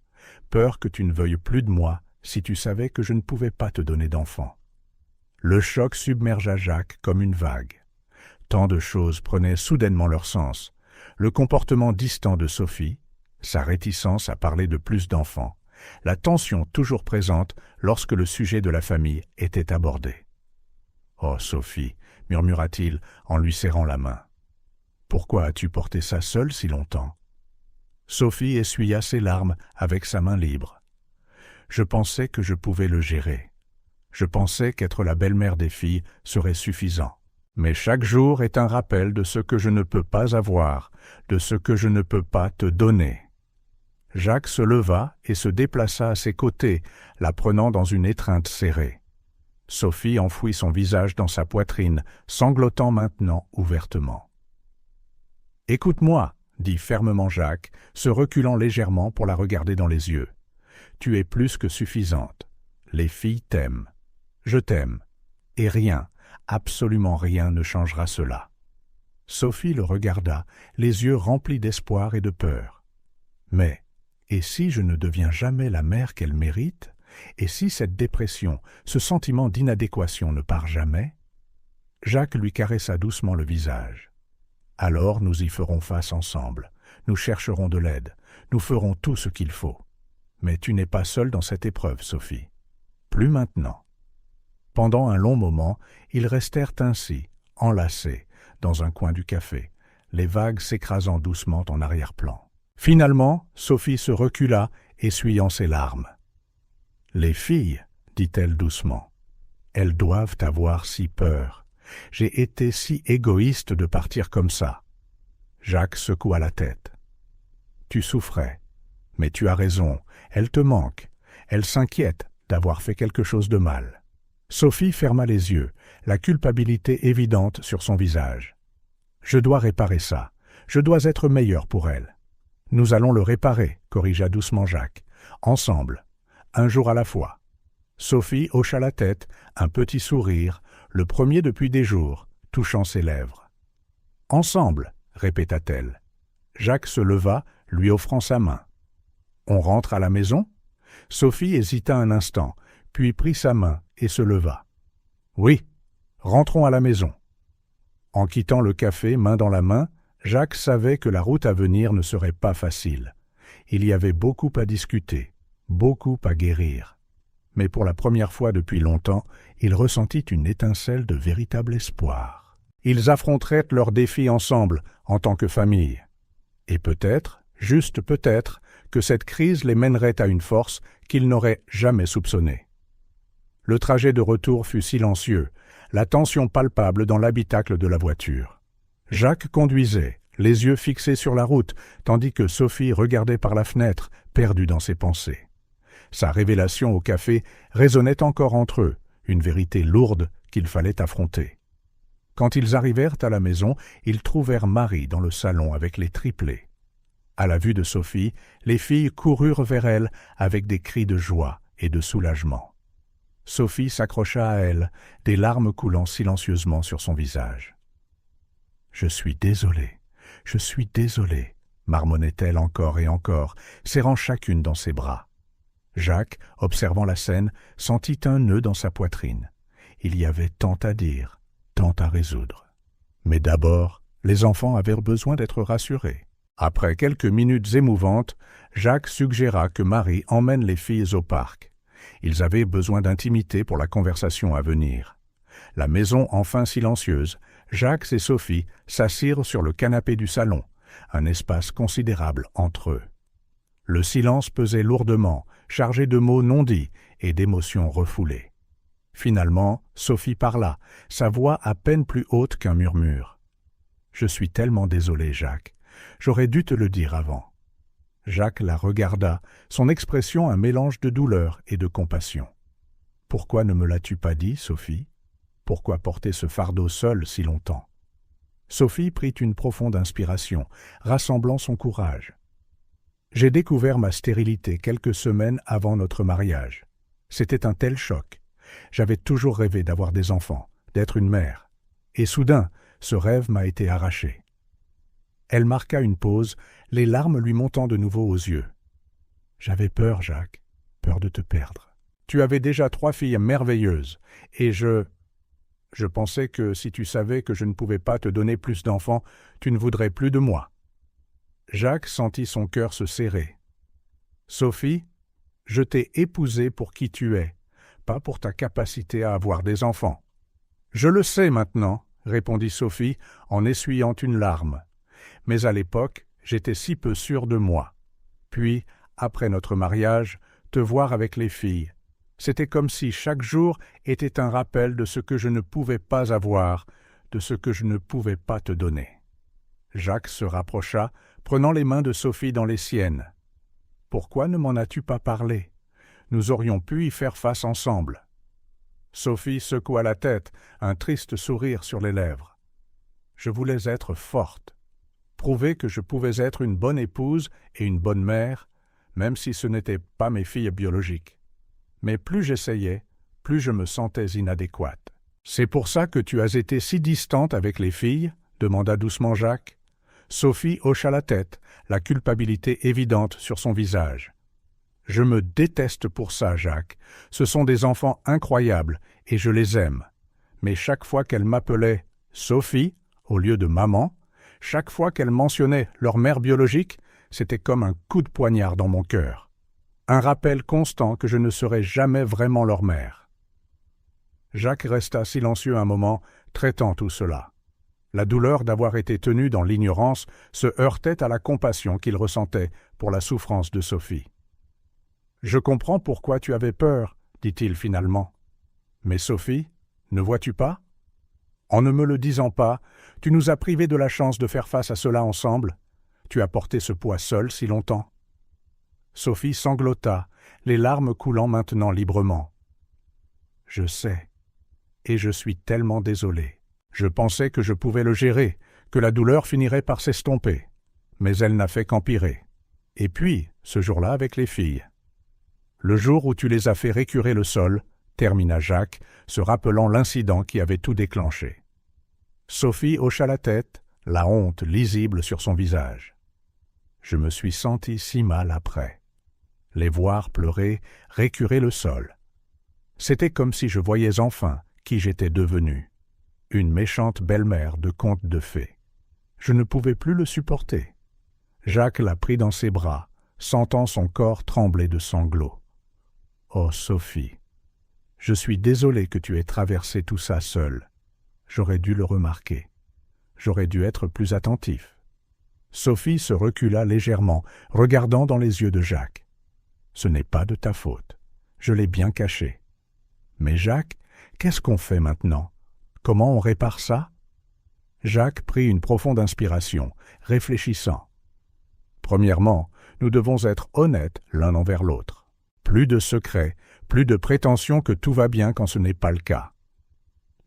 Peur que tu ne veuilles plus de moi si tu savais que je ne pouvais pas te donner d'enfant. Le choc submergea Jacques comme une vague. Tant de choses prenaient soudainement leur sens. Le comportement distant de Sophie, sa réticence à parler de plus d'enfants, la tension toujours présente lorsque le sujet de la famille était abordé. « Oh, Sophie, murmura-t-il en lui serrant la main. Pourquoi as-tu porté ça seule si longtemps ?» Sophie essuya ses larmes avec sa main libre. « Je pensais que je pouvais le gérer. Je pensais qu'être la belle-mère des filles serait suffisant. Mais chaque jour est un rappel de ce que je ne peux pas avoir, de ce que je ne peux pas te donner. » Jacques se leva et se déplaça à ses côtés, la prenant dans une étreinte serrée. Sophie enfouit son visage dans sa poitrine, sanglotant maintenant ouvertement. « Écoute-moi, » dit fermement Jacques, se reculant légèrement pour la regarder dans les yeux. « Tu es plus que suffisante. Les filles t'aiment. Je t'aime. Et rien, absolument rien ne changera cela. » Sophie le regarda, les yeux remplis d'espoir et de peur. « Mais, et si je ne deviens jamais la mère qu'elle mérite ? Et si cette dépression, ce sentiment d'inadéquation ne part jamais ?» Jacques lui caressa doucement le visage. « Alors nous y ferons face ensemble. Nous chercherons de l'aide. Nous ferons tout ce qu'il faut. Mais tu n'es pas seule dans cette épreuve, Sophie. Plus maintenant. » Pendant un long moment, ils restèrent ainsi, enlacés, dans un coin du café, les vagues s'écrasant doucement en arrière-plan. Finalement, Sophie se recula, essuyant ses larmes. « Les filles, dit-elle doucement, elles doivent avoir si peur. J'ai été si égoïste de partir comme ça. » Jacques secoua la tête. « Tu souffrais, mais tu as raison, elle te manque, elle s'inquiète d'avoir fait quelque chose de mal. » Sophie ferma les yeux, la culpabilité évidente sur son visage. « Je dois réparer ça, je dois être meilleur pour elle. » « Nous allons le réparer, » corrigea doucement Jacques. « Ensemble, un jour à la fois. » Sophie hocha la tête, un petit sourire, le premier depuis des jours, touchant ses lèvres. « Ensemble, » répéta-t-elle. Jacques se leva, lui offrant sa main. « On rentre à la maison ?» Sophie hésita un instant, puis prit sa main et se leva. « Oui, rentrons à la maison. » En quittant le café, main dans la main, Jacques savait que la route à venir ne serait pas facile. Il y avait beaucoup à discuter, beaucoup à guérir. Mais pour la première fois depuis longtemps, il ressentit une étincelle de véritable espoir. Ils affronteraient leurs défis ensemble, en tant que famille. Et peut-être, juste peut-être, que cette crise les mènerait à une force qu'ils n'auraient jamais soupçonnée. Le trajet de retour fut silencieux, la tension palpable dans l'habitacle de la voiture. Jacques conduisait, les yeux fixés sur la route, tandis que Sophie regardait par la fenêtre, perdue dans ses pensées. Sa révélation au café résonnait encore entre eux, une vérité lourde qu'il fallait affronter. Quand ils arrivèrent à la maison, ils trouvèrent Marie dans le salon avec les triplés. À la vue de Sophie, les filles coururent vers elle avec des cris de joie et de soulagement. Sophie s'accrocha à elle, des larmes coulant silencieusement sur son visage. « Je suis désolée, marmonnait-elle encore et encore, serrant chacune dans ses bras. Jacques, observant la scène, sentit un nœud dans sa poitrine. Il y avait tant à dire, tant à résoudre. Mais d'abord, les enfants avaient besoin d'être rassurés. Après quelques minutes émouvantes, Jacques suggéra que Marie emmène les filles au parc. Ils avaient besoin d'intimité pour la conversation à venir. La maison enfin silencieuse, Jacques et Sophie s'assirent sur le canapé du salon, un espace considérable entre eux. Le silence pesait lourdement, chargé de mots non dits et d'émotions refoulées. Finalement, Sophie parla, sa voix à peine plus haute qu'un murmure. « Je suis tellement désolé, Jacques. J'aurais dû te le dire avant. » Jacques la regarda, son expression un mélange de douleur et de compassion. « Pourquoi ne me l'as-tu pas dit, Sophie ? Pourquoi porter ce fardeau seul si longtemps ?» Sophie prit une profonde inspiration, rassemblant son courage. « J'ai découvert ma stérilité quelques semaines avant notre mariage. C'était un tel choc. J'avais toujours rêvé d'avoir des enfants, d'être une mère. Et soudain, ce rêve m'a été arraché. » Elle marqua une pause, les larmes lui montant de nouveau aux yeux. « J'avais peur, Jacques, peur de te perdre. Tu avais déjà 3 filles merveilleuses, et je... Je pensais que si tu savais que je ne pouvais pas te donner plus d'enfants, tu ne voudrais plus de moi. » Jacques sentit son cœur se serrer. « Sophie, je t'ai épousée pour qui tu es, pas pour ta capacité à avoir des enfants. »« Je le sais maintenant, » répondit Sophie en essuyant une larme. « Mais à l'époque, j'étais si peu sûre de moi. Puis, après notre mariage, te voir avec les filles. C'était comme si chaque jour était un rappel de ce que je ne pouvais pas avoir, de ce que je ne pouvais pas te donner. » Jacques se rapprocha, prenant les mains de Sophie dans les siennes. « Pourquoi ne m'en as-tu pas parlé? Nous aurions pu y faire face ensemble. » Sophie secoua la tête, un triste sourire sur les lèvres. « Je voulais être forte, prouver que je pouvais être une bonne épouse et une bonne mère, même si ce n'étaient pas mes filles biologiques. Mais plus j'essayais, plus je me sentais inadéquate. »« C'est pour ça que tu as été si distante avec les filles ?» demanda doucement Jacques. Sophie hocha la tête, la culpabilité évidente sur son visage. « Je me déteste pour ça, Jacques. Ce sont des enfants incroyables et je les aime. Mais chaque fois qu'elle m'appelait « Sophie » au lieu de « maman », chaque fois qu'elle mentionnait leur mère biologique, c'était comme un coup de poignard dans mon cœur. Un rappel constant que je ne serais jamais vraiment leur mère. » Jacques resta silencieux un moment, traitant tout cela. La douleur d'avoir été tenu dans l'ignorance se heurtait à la compassion qu'il ressentait pour la souffrance de Sophie. « Je comprends pourquoi tu avais peur, » dit-il finalement. « Mais Sophie, ne vois-tu pas? En ne me le disant pas, tu nous as privés de la chance de faire face à cela ensemble. Tu as porté ce poids seul si longtemps. » Sophie sanglota, les larmes coulant maintenant librement. « Je sais, et je suis tellement désolée. Je pensais que je pouvais le gérer, que la douleur finirait par s'estomper. Mais elle n'a fait qu'empirer. Et puis, ce jour-là avec les filles. Le jour où tu les as fait récurer le sol, » termina Jacques, se rappelant l'incident qui avait tout déclenché. Sophie hocha la tête, la honte lisible sur son visage. Je me suis senti si mal après. Les voir pleurer, récurer le sol. C'était comme si je voyais enfin qui j'étais devenue. Une méchante belle-mère de conte de fées. Je ne pouvais plus le supporter. Jacques la prit dans ses bras, sentant son corps trembler de sanglots. « Oh, Sophie, je suis désolé que tu aies traversé tout ça seule. J'aurais dû le remarquer. J'aurais dû être plus attentif. » Sophie se recula légèrement, regardant dans les yeux de Jacques. « Ce n'est pas de ta faute. Je l'ai bien caché. Mais Jacques, qu'est-ce qu'on fait maintenant? Comment on répare ça ?» Jacques prit une profonde inspiration, réfléchissant. « Premièrement, nous devons être honnêtes l'un envers l'autre. Plus de secrets, plus de prétentions que tout va bien quand ce n'est pas le cas.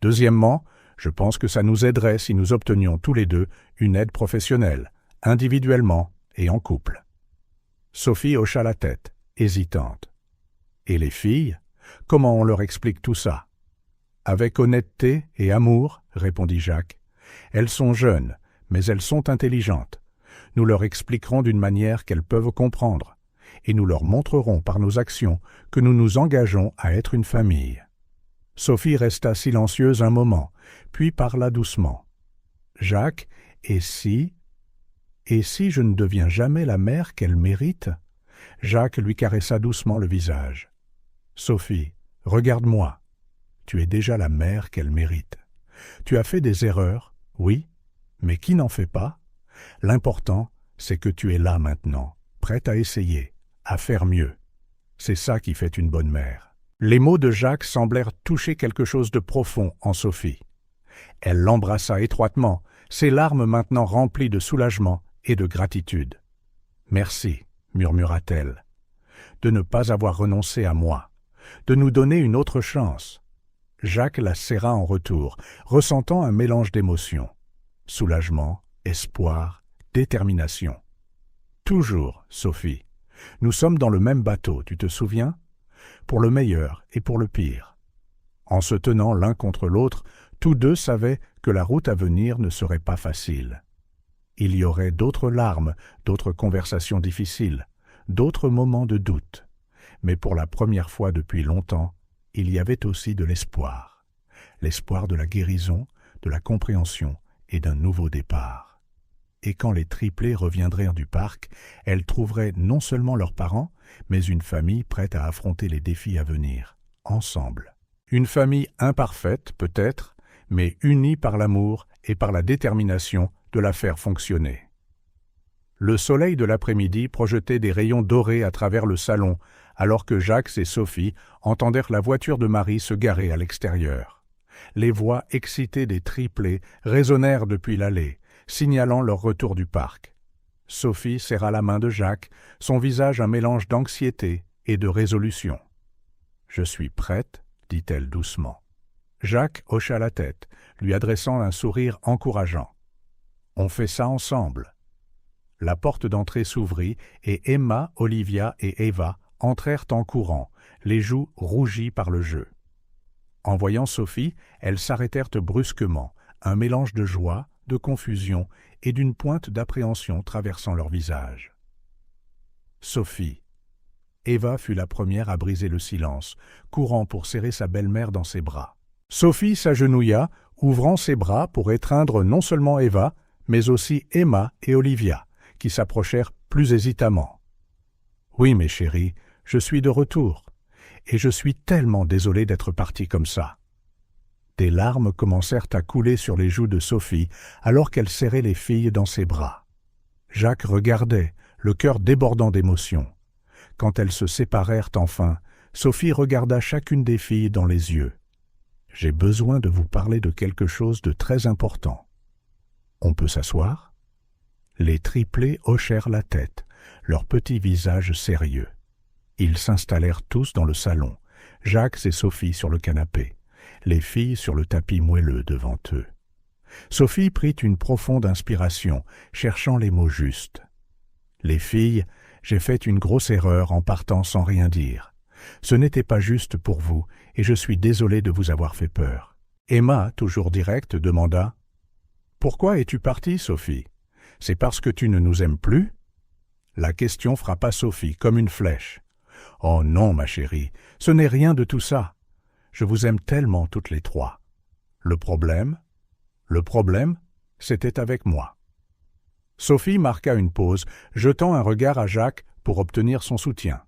Deuxièmement, je pense que ça nous aiderait si nous obtenions tous les deux une aide professionnelle, individuellement et en couple. » Sophie hocha la tête, hésitante. « Et les filles, comment on leur explique tout ça? » « Avec honnêteté et amour, » répondit Jacques. « Elles sont jeunes, mais elles sont intelligentes. Nous leur expliquerons d'une manière qu'elles peuvent comprendre, et nous leur montrerons par nos actions que nous nous engageons à être une famille. » Sophie resta silencieuse un moment, puis parla doucement. « Jacques, et si je ne deviens jamais la mère qu'elle mérite ?» Jacques lui caressa doucement le visage. « Sophie, regarde-moi. Tu es déjà la mère qu'elle mérite. Tu as fait des erreurs, oui, mais qui n'en fait pas? L'important, c'est que tu es là maintenant, prête à essayer, à faire mieux. C'est ça qui fait une bonne mère. » Les mots de Jacques semblèrent toucher quelque chose de profond en Sophie. Elle l'embrassa étroitement, ses larmes maintenant remplies de soulagement et de gratitude. « Merci, » murmura-t-elle, « de ne pas avoir renoncé à moi, de nous donner une autre chance. » Jacques la serra en retour, ressentant un mélange d'émotions. Soulagement, espoir, détermination. « Toujours, Sophie. Nous sommes dans le même bateau, tu te souviens? Pour le meilleur et pour le pire. » En se tenant l'un contre l'autre, tous deux savaient que la route à venir ne serait pas facile. Il y aurait d'autres larmes, d'autres conversations difficiles, d'autres moments de doute. Mais pour la première fois depuis longtemps, il y avait aussi de l'espoir. l'espoir de la guérison, de la compréhension et d'un nouveau départ. Et quand les triplés reviendraient du parc, elles trouveraient non seulement leurs parents, mais une famille prête à affronter les défis à venir, ensemble. Une famille imparfaite, peut-être, mais unie par l'amour et par la détermination de la faire fonctionner. Le soleil de l'après-midi projetait des rayons dorés à travers le salon, alors que Jacques et Sophie entendèrent la voiture de Marie se garer à l'extérieur. Les voix excitées des triplés résonnèrent depuis l'allée, signalant leur retour du parc. Sophie serra la main de Jacques, son visage un mélange d'anxiété et de résolution. « Je suis prête, » dit-elle doucement. Jacques hocha la tête, lui adressant un sourire encourageant. « On fait ça ensemble. » La porte d'entrée s'ouvrit et Emma, Olivia et Eva entrèrent en courant, les joues rougies par le jeu. En voyant Sophie, elles s'arrêtèrent brusquement, un mélange de joie, de confusion et d'une pointe d'appréhension traversant leur visage. Sophie. Eva fut la première à briser le silence, courant pour serrer sa belle-mère dans ses bras. Sophie s'agenouilla, ouvrant ses bras pour étreindre non seulement Eva, mais aussi Emma et Olivia, qui s'approchèrent plus hésitamment. « Oui, mes chéris, je suis de retour, et je suis tellement désolé d'être parti comme ça. » Des larmes commencèrent à couler sur les joues de Sophie alors qu'elle serrait les filles dans ses bras. Jacques regardait, le cœur débordant d'émotion. Quand elles se séparèrent enfin, Sophie regarda chacune des filles dans les yeux. « J'ai besoin de vous parler de quelque chose de très important. On peut s'asseoir ?» Les triplés hochèrent la tête, leurs petits visages sérieux. Ils s'installèrent tous dans le salon, Jacques et Sophie sur le canapé, les filles sur le tapis moelleux devant eux. Sophie prit une profonde inspiration, cherchant les mots justes. « Les filles, j'ai fait une grosse erreur en partant sans rien dire. Ce n'était pas juste pour vous, et je suis désolée de vous avoir fait peur. » Emma, toujours directe, demanda « Pourquoi es-tu partie, Sophie ? C'est parce que tu ne nous aimes plus ?» La question frappa Sophie comme une flèche. « Oh non, ma chérie, ce n'est rien de tout ça. Je vous aime tellement toutes les trois. Le problème, c'était avec moi. » Sophie marqua une pause, jetant un regard à Jacques pour obtenir son soutien.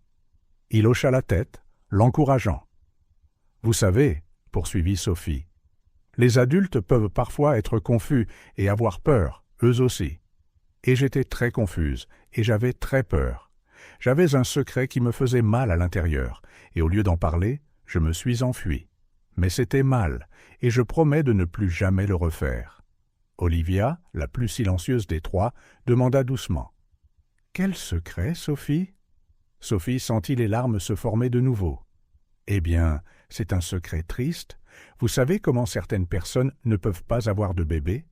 Il hocha la tête, l'encourageant. « Vous savez, » poursuivit Sophie, « les adultes peuvent parfois être confus et avoir peur, eux aussi. Et j'étais très confuse, et j'avais très peur. J'avais un secret qui me faisait mal à l'intérieur, et au lieu d'en parler, je me suis enfuie. Mais c'était mal, et je promets de ne plus jamais le refaire. » Olivia, la plus silencieuse des trois, demanda doucement. « Quel secret, Sophie ?» Sophie sentit les larmes se former de nouveau. « Eh bien, c'est un secret triste. Vous savez comment certaines personnes ne peuvent pas avoir de bébé ?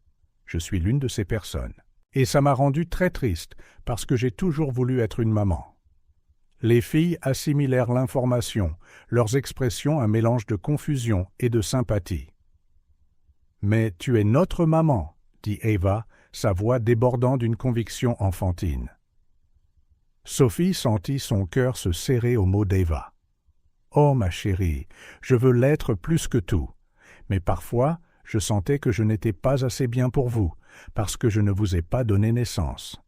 Je suis l'une de ces personnes. Et ça m'a rendue très triste, parce que j'ai toujours voulu être une maman. » Les filles assimilèrent l'information, leurs expressions un mélange de confusion et de sympathie. « Mais tu es notre maman, » dit Eva, sa voix débordant d'une conviction enfantine. Sophie sentit son cœur se serrer aux mots d'Eva. « Oh, ma chérie, je veux l'être plus que tout, mais parfois je sentais que je n'étais pas assez bien pour vous, parce que je ne vous ai pas donné naissance. »«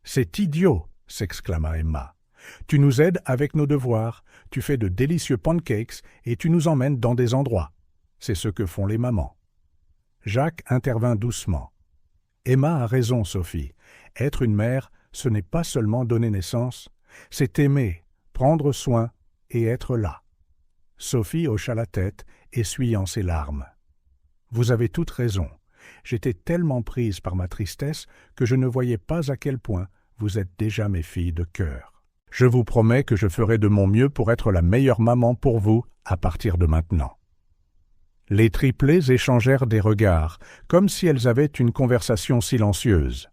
C'est idiot !» s'exclama Emma. « Tu nous aides avec nos devoirs, tu fais de délicieux pancakes et tu nous emmènes dans des endroits. C'est ce que font les mamans. » Jacques intervint doucement. « Emma a raison, Sophie. Être une mère, ce n'est pas seulement donner naissance, c'est aimer, prendre soin et être là. » Sophie hocha la tête, essuyant ses larmes. « Vous avez toute raison. J'étais tellement prise par ma tristesse que je ne voyais pas à quel point vous êtes déjà mes filles de cœur. Je vous promets que je ferai de mon mieux pour être la meilleure maman pour vous à partir de maintenant. » Les triplés échangèrent des regards, comme si elles avaient une conversation silencieuse.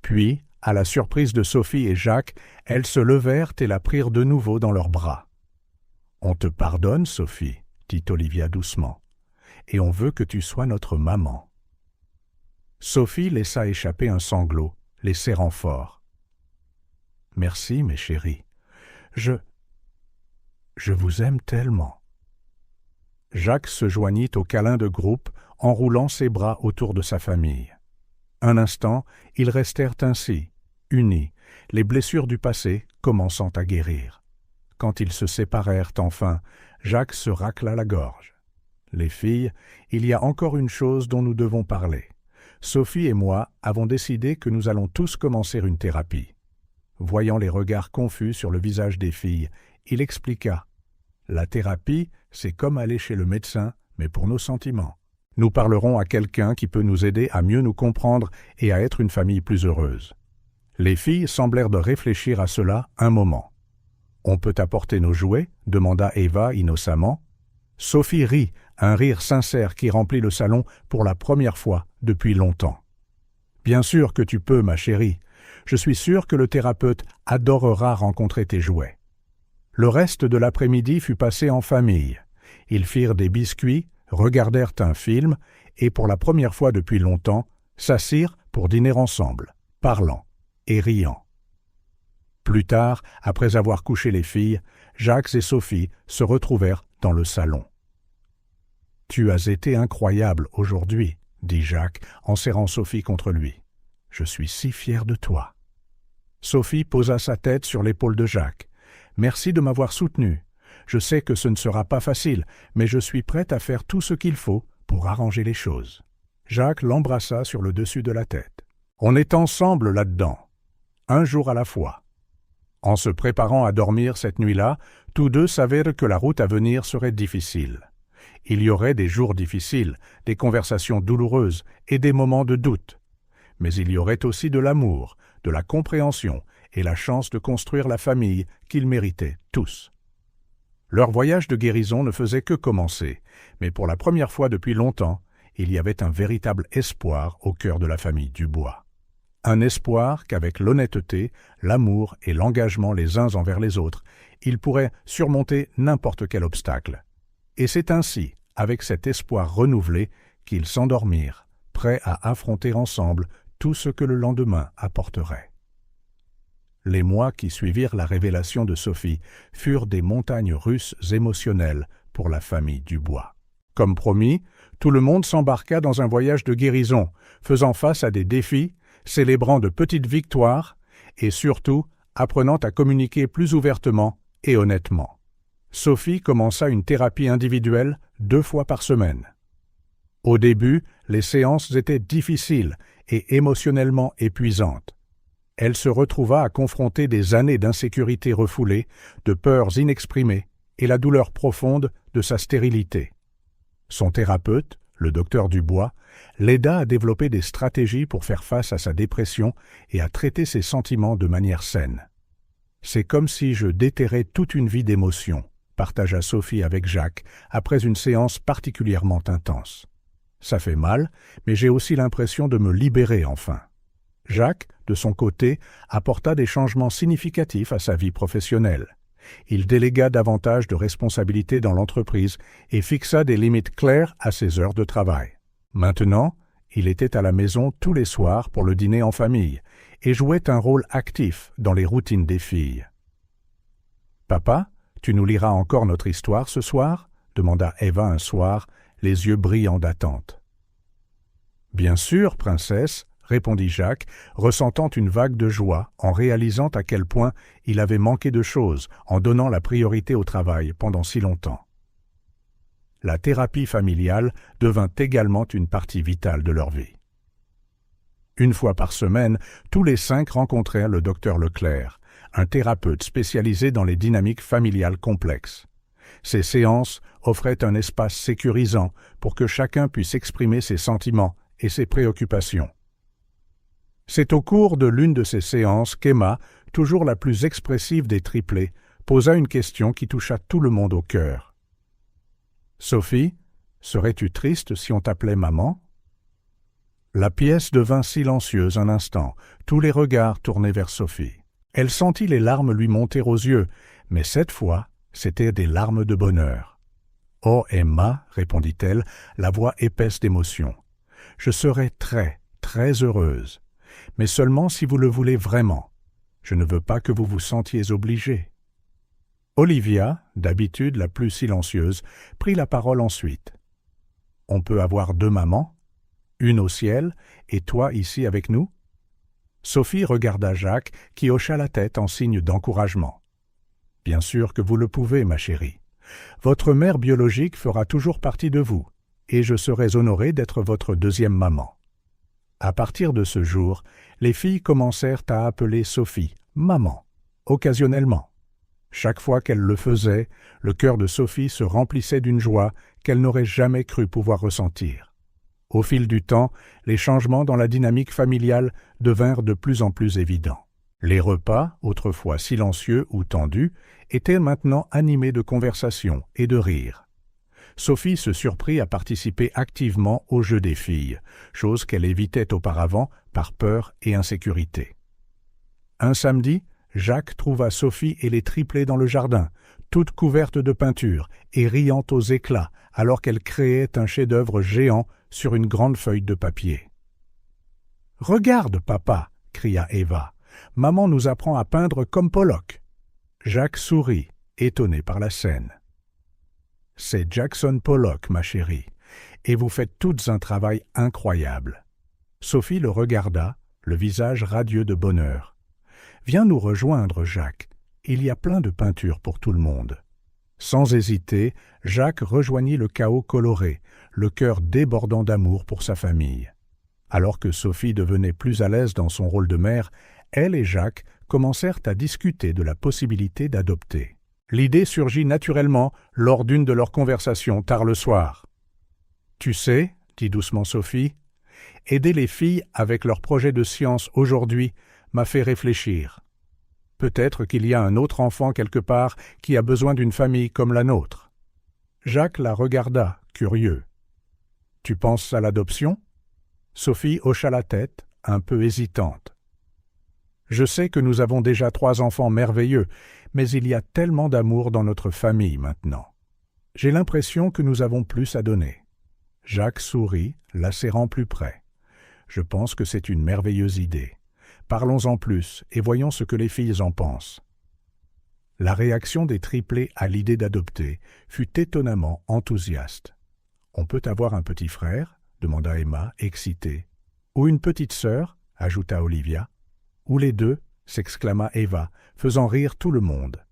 Puis, à la surprise de Sophie et Jacques, elles se levèrent et la prirent de nouveau dans leurs bras. « On te pardonne, Sophie, » dit Olivia doucement, « et on veut que tu sois notre maman. » Sophie laissa échapper un sanglot, les serrant fort. « Merci, mes chéris. Je vous aime tellement. » Jacques se joignit au câlin de groupe, enroulant ses bras autour de sa famille. Un instant, ils restèrent ainsi, unis, les blessures du passé commençant à guérir. Quand ils se séparèrent enfin, Jacques se racla la gorge. « Les filles, il y a encore une chose dont nous devons parler. Sophie et moi avons décidé que nous allons tous commencer une thérapie. » Voyant les regards confus sur le visage des filles, il expliqua. « La thérapie, c'est comme aller chez le médecin, mais pour nos sentiments. Nous parlerons à quelqu'un qui peut nous aider à mieux nous comprendre et à être une famille plus heureuse. » Les filles semblèrent de réfléchir à cela un moment. « On peut apporter nos jouets ?» demanda Eva innocemment. Sophie rit, un rire sincère qui remplit le salon pour la première fois depuis longtemps. « Bien sûr que tu peux, ma chérie. Je suis sûr que le thérapeute adorera rencontrer tes jouets. » Le reste de l'après-midi fut passé en famille. Ils firent des biscuits, regardèrent un film et, pour la première fois depuis longtemps, s'assirent pour dîner ensemble, parlant et riant. Plus tard, après avoir couché les filles, Jacques et Sophie se retrouvèrent dans le salon. « Tu as été incroyable aujourd'hui, » dit Jacques en serrant Sophie contre lui. « Je suis si fier de toi. » Sophie posa sa tête sur l'épaule de Jacques. « Merci de m'avoir soutenu. Je sais que ce ne sera pas facile, mais je suis prête à faire tout ce qu'il faut pour arranger les choses. » Jacques l'embrassa sur le dessus de la tête. « On est ensemble là-dedans, un jour à la fois. » En se préparant à dormir cette nuit-là, tous deux savaient que la route à venir serait difficile. Il y aurait des jours difficiles, des conversations douloureuses et des moments de doute. Mais il y aurait aussi de l'amour, de la compréhension et la chance de construire la famille qu'ils méritaient tous. Leur voyage de guérison ne faisait que commencer, mais pour la première fois depuis longtemps, il y avait un véritable espoir au cœur de la famille Dubois. Un espoir qu'avec l'honnêteté, l'amour et l'engagement les uns envers les autres, ils pourraient surmonter n'importe quel obstacle. Et c'est ainsi, avec cet espoir renouvelé, qu'ils s'endormirent, prêts à affronter ensemble tout ce que le lendemain apporterait. Les mois qui suivirent la révélation de Sophie furent des montagnes russes émotionnelles pour la famille Dubois. Comme promis, tout le monde s'embarqua dans un voyage de guérison, faisant face à des défis, célébrant de petites victoires et surtout apprenant à communiquer plus ouvertement et honnêtement. Sophie commença une thérapie individuelle 2 fois par semaine. Au début, les séances étaient difficiles et émotionnellement épuisantes. Elle se retrouva à confronter des années d'insécurité refoulée, de peurs inexprimées et la douleur profonde de sa stérilité. Son thérapeute, le docteur Dubois, l'aida à développer des stratégies pour faire face à sa dépression et à traiter ses sentiments de manière saine. « C'est comme si je déterrais toute une vie d'émotions », partagea Sophie avec Jacques après une séance particulièrement intense. « Ça fait mal, mais j'ai aussi l'impression de me libérer enfin. » Jacques, de son côté, apporta des changements significatifs à sa vie professionnelle. Il délégua davantage de responsabilités dans l'entreprise et fixa des limites claires à ses heures de travail. Maintenant, il était à la maison tous les soirs pour le dîner en famille et jouait un rôle actif dans les routines des filles. « Papa, tu nous liras encore notre histoire ce soir ?» demanda Eva un soir, les yeux brillants d'attente. « Bien sûr, princesse », répondit Jacques, ressentant une vague de joie en réalisant à quel point il avait manqué de choses en donnant la priorité au travail pendant si longtemps. La thérapie familiale devint également une partie vitale de leur vie. Une fois par semaine, tous les 5 rencontrèrent le docteur Leclerc, un thérapeute spécialisé dans les dynamiques familiales complexes. Ces séances offraient un espace sécurisant pour que chacun puisse exprimer ses sentiments et ses préoccupations. C'est au cours de l'une de ces séances qu'Emma, toujours la plus expressive des triplés, posa une question qui toucha tout le monde au cœur. « Sophie, serais-tu triste si on t'appelait maman ?» La pièce devint silencieuse un instant, tous les regards tournés vers Sophie. Elle sentit les larmes lui monter aux yeux, mais cette fois, c'étaient des larmes de bonheur. « Oh, Emma, répondit-elle, la voix épaisse d'émotion, je serai très, très heureuse. Mais seulement si vous le voulez vraiment. Je ne veux pas que vous vous sentiez obligé. » Olivia, d'habitude la plus silencieuse, prit la parole ensuite. « On peut avoir 2 mamans, une au ciel et toi ici avec nous ?» Sophie regarda Jacques qui hocha la tête en signe d'encouragement. « Bien sûr que vous le pouvez, ma chérie. Votre mère biologique fera toujours partie de vous, et je serai honoré d'être votre 2e maman. » À partir de ce jour, les filles commencèrent à appeler Sophie « maman », occasionnellement. Chaque fois qu'elle le faisait, le cœur de Sophie se remplissait d'une joie qu'elle n'aurait jamais cru pouvoir ressentir. Au fil du temps, les changements dans la dynamique familiale devinrent de plus en plus évidents. Les repas, autrefois silencieux ou tendus, étaient maintenant animés de conversations et de rires. Sophie se surprit à participer activement au jeu des filles, chose qu'elle évitait auparavant par peur et insécurité. Un samedi, Jacques trouva Sophie et les triplés dans le jardin, toutes couvertes de peinture et riant aux éclats alors qu'elles créaient un chef-d'œuvre géant sur une grande feuille de papier. « Regarde, papa !» cria Eva. « Maman nous apprend à peindre comme Pollock. » Jacques sourit, étonné par la scène. « C'est Jackson Pollock, ma chérie, et vous faites toutes un travail incroyable. » Sophie le regarda, le visage radieux de bonheur. « Viens nous rejoindre, Jacques. Il y a plein de peintures pour tout le monde. » Sans hésiter, Jacques rejoignit le chaos coloré, le cœur débordant d'amour pour sa famille. Alors que Sophie devenait plus à l'aise dans son rôle de mère, elle et Jacques commencèrent à discuter de la possibilité d'adopter. L'idée surgit naturellement lors d'une de leurs conversations tard le soir. « Tu sais, » dit doucement Sophie, « aider les filles avec leurs projets de science aujourd'hui m'a fait réfléchir. Peut-être qu'il y a un autre enfant quelque part qui a besoin d'une famille comme la nôtre. » Jacques la regarda, curieux. « Tu penses à l'adoption ?» Sophie hocha la tête, un peu hésitante. « Je sais que nous avons déjà 3 enfants merveilleux, mais il y a tellement d'amour dans notre famille maintenant. J'ai l'impression que nous avons plus à donner. » Jacques sourit, la serrant plus près. « Je pense que c'est une merveilleuse idée. Parlons-en plus et voyons ce que les filles en pensent. » La réaction des triplés à l'idée d'adopter fut étonnamment enthousiaste. « On peut avoir un petit frère ?» demanda Emma, excitée. « Ou une petite sœur ?» ajouta Olivia. « Ou les 2 ?» s'exclama Eva, faisant rire tout le monde.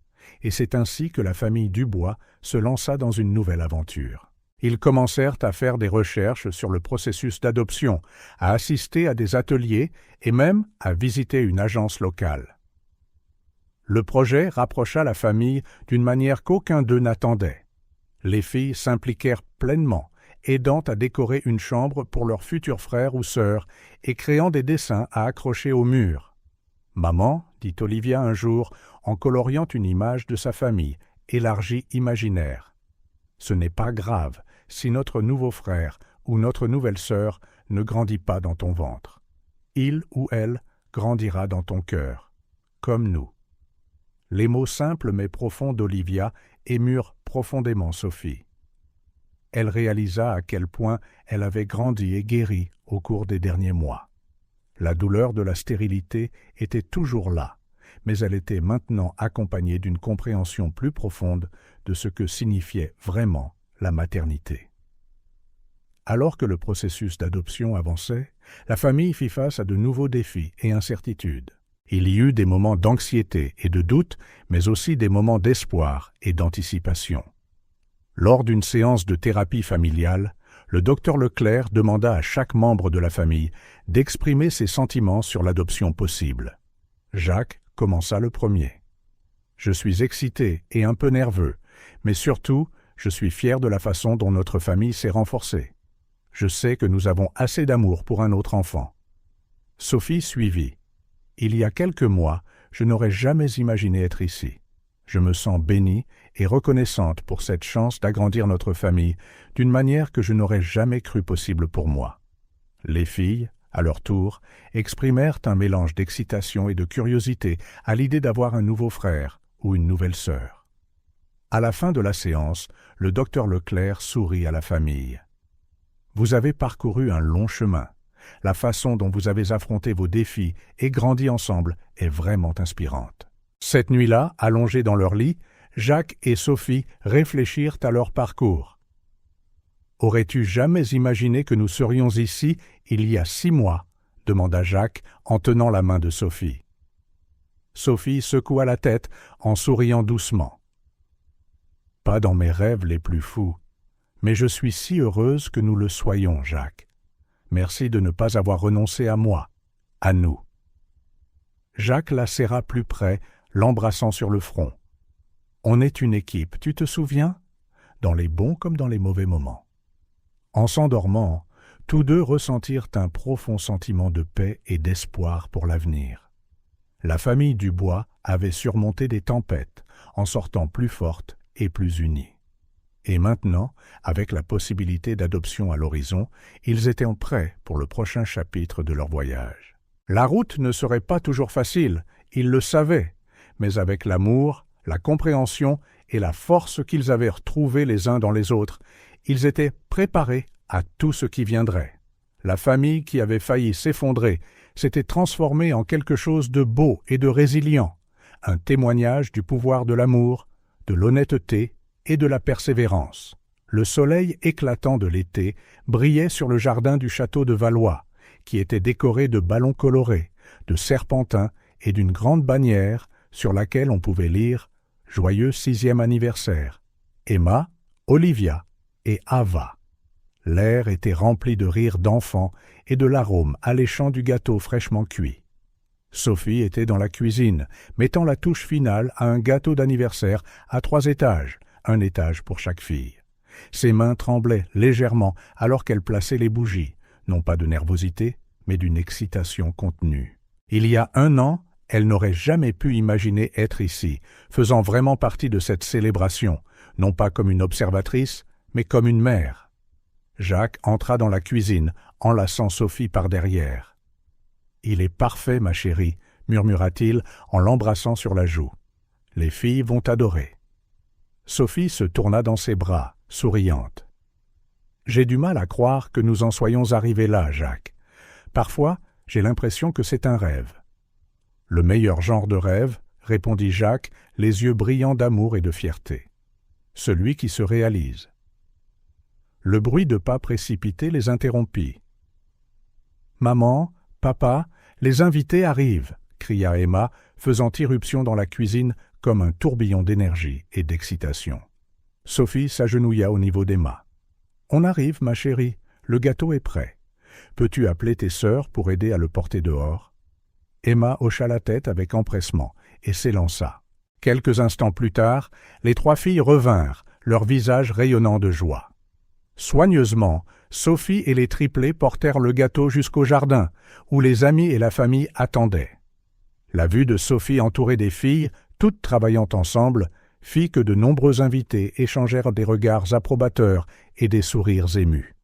Et c'est ainsi que la famille Dubois se lança dans une nouvelle aventure. Ils commencèrent à faire des recherches sur le processus d'adoption, à assister à des ateliers et même à visiter une agence locale. Le projet rapprocha la famille d'une manière qu'aucun d'eux n'attendait. Les filles s'impliquèrent pleinement, aidant à décorer une chambre pour leurs futurs frères ou sœurs et créant des dessins à accrocher au mur. « Maman, » dit Olivia un jour en coloriant une image de sa famille, élargie imaginaire. « Ce n'est pas grave si notre nouveau frère ou notre nouvelle sœur ne grandit pas dans ton ventre. Il ou elle grandira dans ton cœur, comme nous. » Les mots simples mais profonds d'Olivia émurent profondément Sophie. Elle réalisa à quel point elle avait grandi et guéri au cours des derniers mois. La douleur de la stérilité était toujours là, mais elle était maintenant accompagnée d'une compréhension plus profonde de ce que signifiait vraiment la maternité. Alors que le processus d'adoption avançait, la famille fit face à de nouveaux défis et incertitudes. Il y eut des moments d'anxiété et de doute, mais aussi des moments d'espoir et d'anticipation. Lors d'une séance de thérapie familiale, le docteur Leclerc demanda à chaque membre de la famille d'exprimer ses sentiments sur l'adoption possible. Jacques commença le premier. « Je suis excité et un peu nerveux, mais surtout, je suis fier de la façon dont notre famille s'est renforcée. Je sais que nous avons assez d'amour pour un autre enfant. » Sophie suivit. « Il y a quelques mois, je n'aurais jamais imaginé être ici. Je me sens bénie et reconnaissante pour cette chance d'agrandir notre famille d'une manière que je n'aurais jamais cru possible pour moi. » Les filles, à leur tour, exprimèrent un mélange d'excitation et de curiosité à l'idée d'avoir un nouveau frère ou une nouvelle sœur. À la fin de la séance, le docteur Leclerc sourit à la famille. « Vous avez parcouru un long chemin. La façon dont vous avez affronté vos défis et grandi ensemble est vraiment inspirante. » Cette nuit-là, allongés dans leur lit, Jacques et Sophie réfléchirent à leur parcours. « Aurais-tu jamais imaginé que nous serions ici il y a 6 mois ?» demanda Jacques en tenant la main de Sophie. Sophie secoua la tête en souriant doucement. « Pas dans mes rêves les plus fous, mais je suis si heureuse que nous le soyons, Jacques. Merci de ne pas avoir renoncé à moi, à nous. » Jacques la serra plus près, l'embrassant sur le front. « On est une équipe, tu te souviens ? Dans les bons comme dans les mauvais moments. » En s'endormant, tous deux ressentirent un profond sentiment de paix et d'espoir pour l'avenir. La famille Dubois avait surmonté des tempêtes, en sortant plus forte et plus unie. Et maintenant, avec la possibilité d'adoption à l'horizon, ils étaient prêts pour le prochain chapitre de leur voyage. La route ne serait pas toujours facile, ils le savaient, mais avec l'amour, la compréhension et la force qu'ils avaient retrouvée les uns dans les autres, ils étaient préparés à tout ce qui viendrait. La famille qui avait failli s'effondrer s'était transformée en quelque chose de beau et de résilient, un témoignage du pouvoir de l'amour, de l'honnêteté et de la persévérance. Le soleil éclatant de l'été brillait sur le jardin du château de Valois, qui était décoré de ballons colorés, de serpentins et d'une grande bannière sur laquelle on pouvait lire « Joyeux 6e anniversaire, Emma, Olivia et Ava ». L'air était rempli de rires d'enfants et de l'arôme alléchant du gâteau fraîchement cuit. Sophie était dans la cuisine, mettant la touche finale à un gâteau d'anniversaire à 3 étages, un étage pour chaque fille. Ses mains tremblaient légèrement alors qu'elle plaçait les bougies, non pas de nervosité, mais d'une excitation contenue. Il y a 1 an, elle n'aurait jamais pu imaginer être ici, faisant vraiment partie de cette célébration, non pas comme une observatrice, mais comme une mère. Jacques entra dans la cuisine, enlaçant Sophie par derrière. « Il est parfait, ma chérie, » murmura-t-il en l'embrassant sur la joue. « Les filles vont t'adorer. » Sophie se tourna dans ses bras, souriante. « J'ai du mal à croire que nous en soyons arrivés là, Jacques. Parfois, j'ai l'impression que c'est un rêve. » « Le meilleur genre de rêve, » répondit Jacques, les yeux brillants d'amour et de fierté. « Celui qui se réalise. » Le bruit de pas précipités les interrompit. « Maman, papa, les invités arrivent !» cria Emma, faisant irruption dans la cuisine comme un tourbillon d'énergie et d'excitation. Sophie s'agenouilla au niveau d'Emma. « On arrive, ma chérie, le gâteau est prêt. Peux-tu appeler tes sœurs pour aider à le porter dehors ?» Emma hocha la tête avec empressement et s'élança. Quelques instants plus tard, les 3 filles revinrent, leurs visages rayonnants de joie. Soigneusement, Sophie et les triplés portèrent le gâteau jusqu'au jardin, où les amis et la famille attendaient. La vue de Sophie entourée des filles, toutes travaillant ensemble, fit que de nombreux invités échangèrent des regards approbateurs et des sourires émus.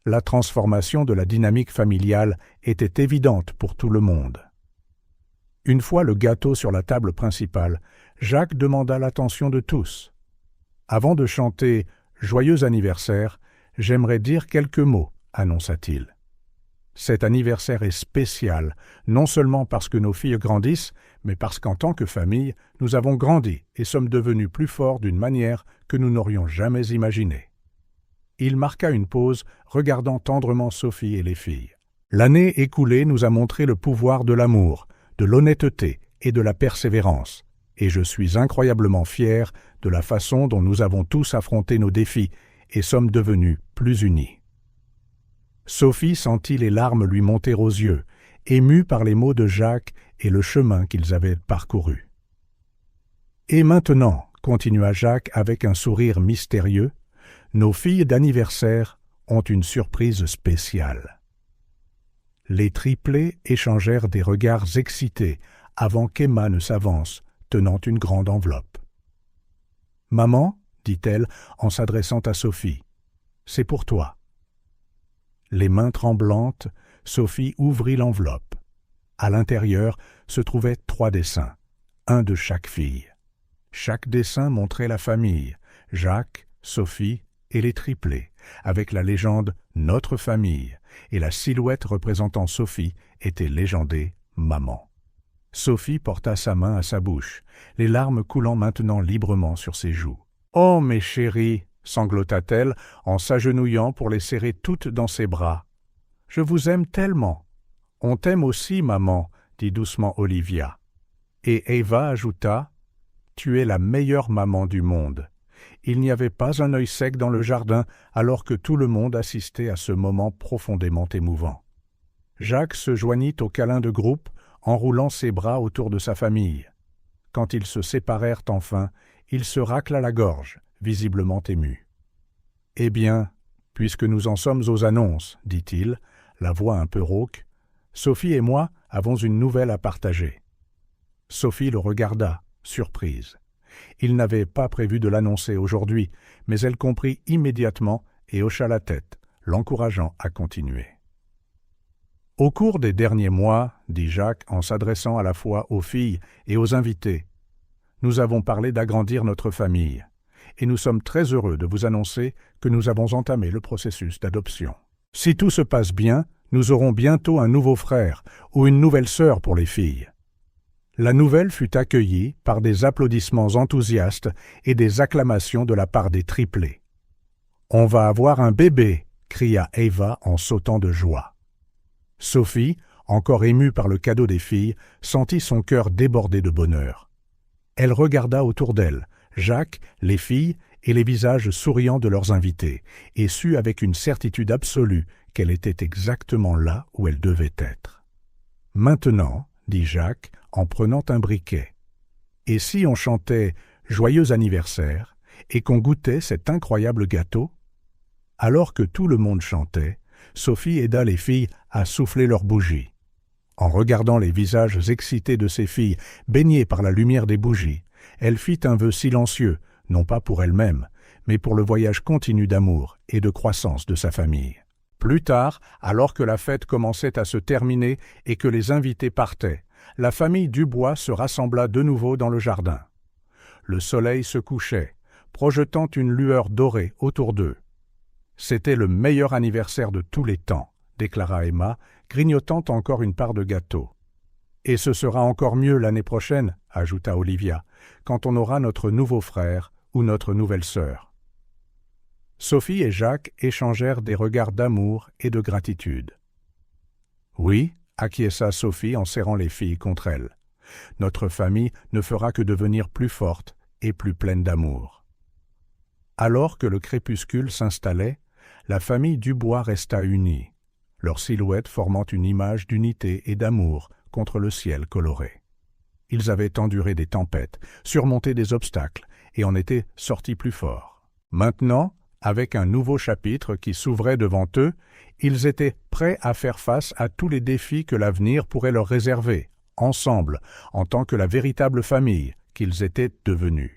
La transformation de la dynamique familiale était évidente pour tout le monde. Une fois le gâteau sur la table principale, Jacques demanda l'attention de tous. « Avant de chanter « Joyeux anniversaire », j'aimerais dire quelques mots, annonça-t-il. Cet anniversaire est spécial, non seulement parce que nos filles grandissent, mais parce qu'en tant que famille, nous avons grandi et sommes devenus plus forts d'une manière que nous n'aurions jamais imaginée. Il marqua une pause, regardant tendrement Sophie et les filles. L'année écoulée nous a montré le pouvoir de l'amour, de l'honnêteté et de la persévérance, et je suis incroyablement fier de la façon dont nous avons tous affronté nos défis et sommes devenus plus unis. Sophie sentit les larmes lui monter aux yeux, émue par les mots de Jacques et le chemin qu'ils avaient parcouru. « Et maintenant, » continua Jacques avec un sourire mystérieux, « nos filles d'anniversaire ont une surprise spéciale. » Les triplés échangèrent des regards excités avant qu'Emma ne s'avance, tenant une grande enveloppe. « Maman, » dit-elle en s'adressant à Sophie, « c'est pour toi. » Les mains tremblantes, Sophie ouvrit l'enveloppe. À l'intérieur se trouvaient 3 dessins, un de chaque fille. Chaque dessin montrait la famille, Jacques, Sophie et les triplés, avec la légende « Notre famille » et la silhouette représentant Sophie était légendée « Maman ». Sophie porta sa main à sa bouche, les larmes coulant maintenant librement sur ses joues. « Oh, mes chéris !» sanglota-t-elle en s'agenouillant pour les serrer toutes dans ses bras. « Je vous aime tellement !»« On t'aime aussi, maman !» dit doucement Olivia. Et Eva ajouta « Tu es la meilleure maman du monde !» Il n'y avait pas un œil sec dans le jardin alors que tout le monde assistait à ce moment profondément émouvant. Jacques se joignit au câlin de groupe, enroulant ses bras autour de sa famille. Quand ils se séparèrent enfin, il se racla la gorge, visiblement ému. « Eh bien, puisque nous en sommes aux annonces, dit-il, la voix un peu rauque, Sophie et moi avons une nouvelle à partager. » Sophie le regarda, surprise. Il n'avait pas prévu de l'annoncer aujourd'hui, mais elle comprit immédiatement et hocha la tête, l'encourageant à continuer. « Au cours des derniers mois, dit Jacques en s'adressant à la fois aux filles et aux invités, nous avons parlé d'agrandir notre famille, et nous sommes très heureux de vous annoncer que nous avons entamé le processus d'adoption. Si tout se passe bien, nous aurons bientôt un nouveau frère ou une nouvelle sœur pour les filles. » La nouvelle fut accueillie par des applaudissements enthousiastes et des acclamations de la part des triplés. « On va avoir un bébé !» cria Eva en sautant de joie. Sophie, encore émue par le cadeau des filles, sentit son cœur déborder de bonheur. Elle regarda autour d'elle, Jacques, les filles et les visages souriants de leurs invités, et sut avec une certitude absolue qu'elle était exactement là où elle devait être. « Maintenant, dit Jacques, en prenant un briquet. Et si on chantait « Joyeux anniversaire » et qu'on goûtait cet incroyable gâteau? Alors que tout le monde chantait, Sophie aida les filles à souffler leurs bougies. En regardant les visages excités de ses filles, baignés par la lumière des bougies, elle fit un vœu silencieux, non pas pour elle-même, mais pour le voyage continu d'amour et de croissance de sa famille. Plus tard, alors que la fête commençait à se terminer et que les invités partaient, la famille Dubois se rassembla de nouveau dans le jardin. Le soleil se couchait, projetant une lueur dorée autour d'eux. « C'était le meilleur anniversaire de tous les temps », déclara Emma, grignotant encore une part de gâteau. « Et ce sera encore mieux l'année prochaine, » ajouta Olivia, « quand on aura notre nouveau frère ou notre nouvelle sœur. » Sophie et Jacques échangèrent des regards d'amour et de gratitude. « Oui, » acquiesça Sophie en serrant les filles contre elle. « Notre famille ne fera que devenir plus forte et plus pleine d'amour. » Alors que le crépuscule s'installait, la famille Dubois resta unie, leurs silhouettes formant une image d'unité et d'amour contre le ciel coloré. Ils avaient enduré des tempêtes, surmonté des obstacles et en étaient sortis plus forts. Maintenant, avec un nouveau chapitre qui s'ouvrait devant eux, ils étaient prêts à faire face à tous les défis que l'avenir pourrait leur réserver, ensemble, en tant que la véritable famille qu'ils étaient devenus.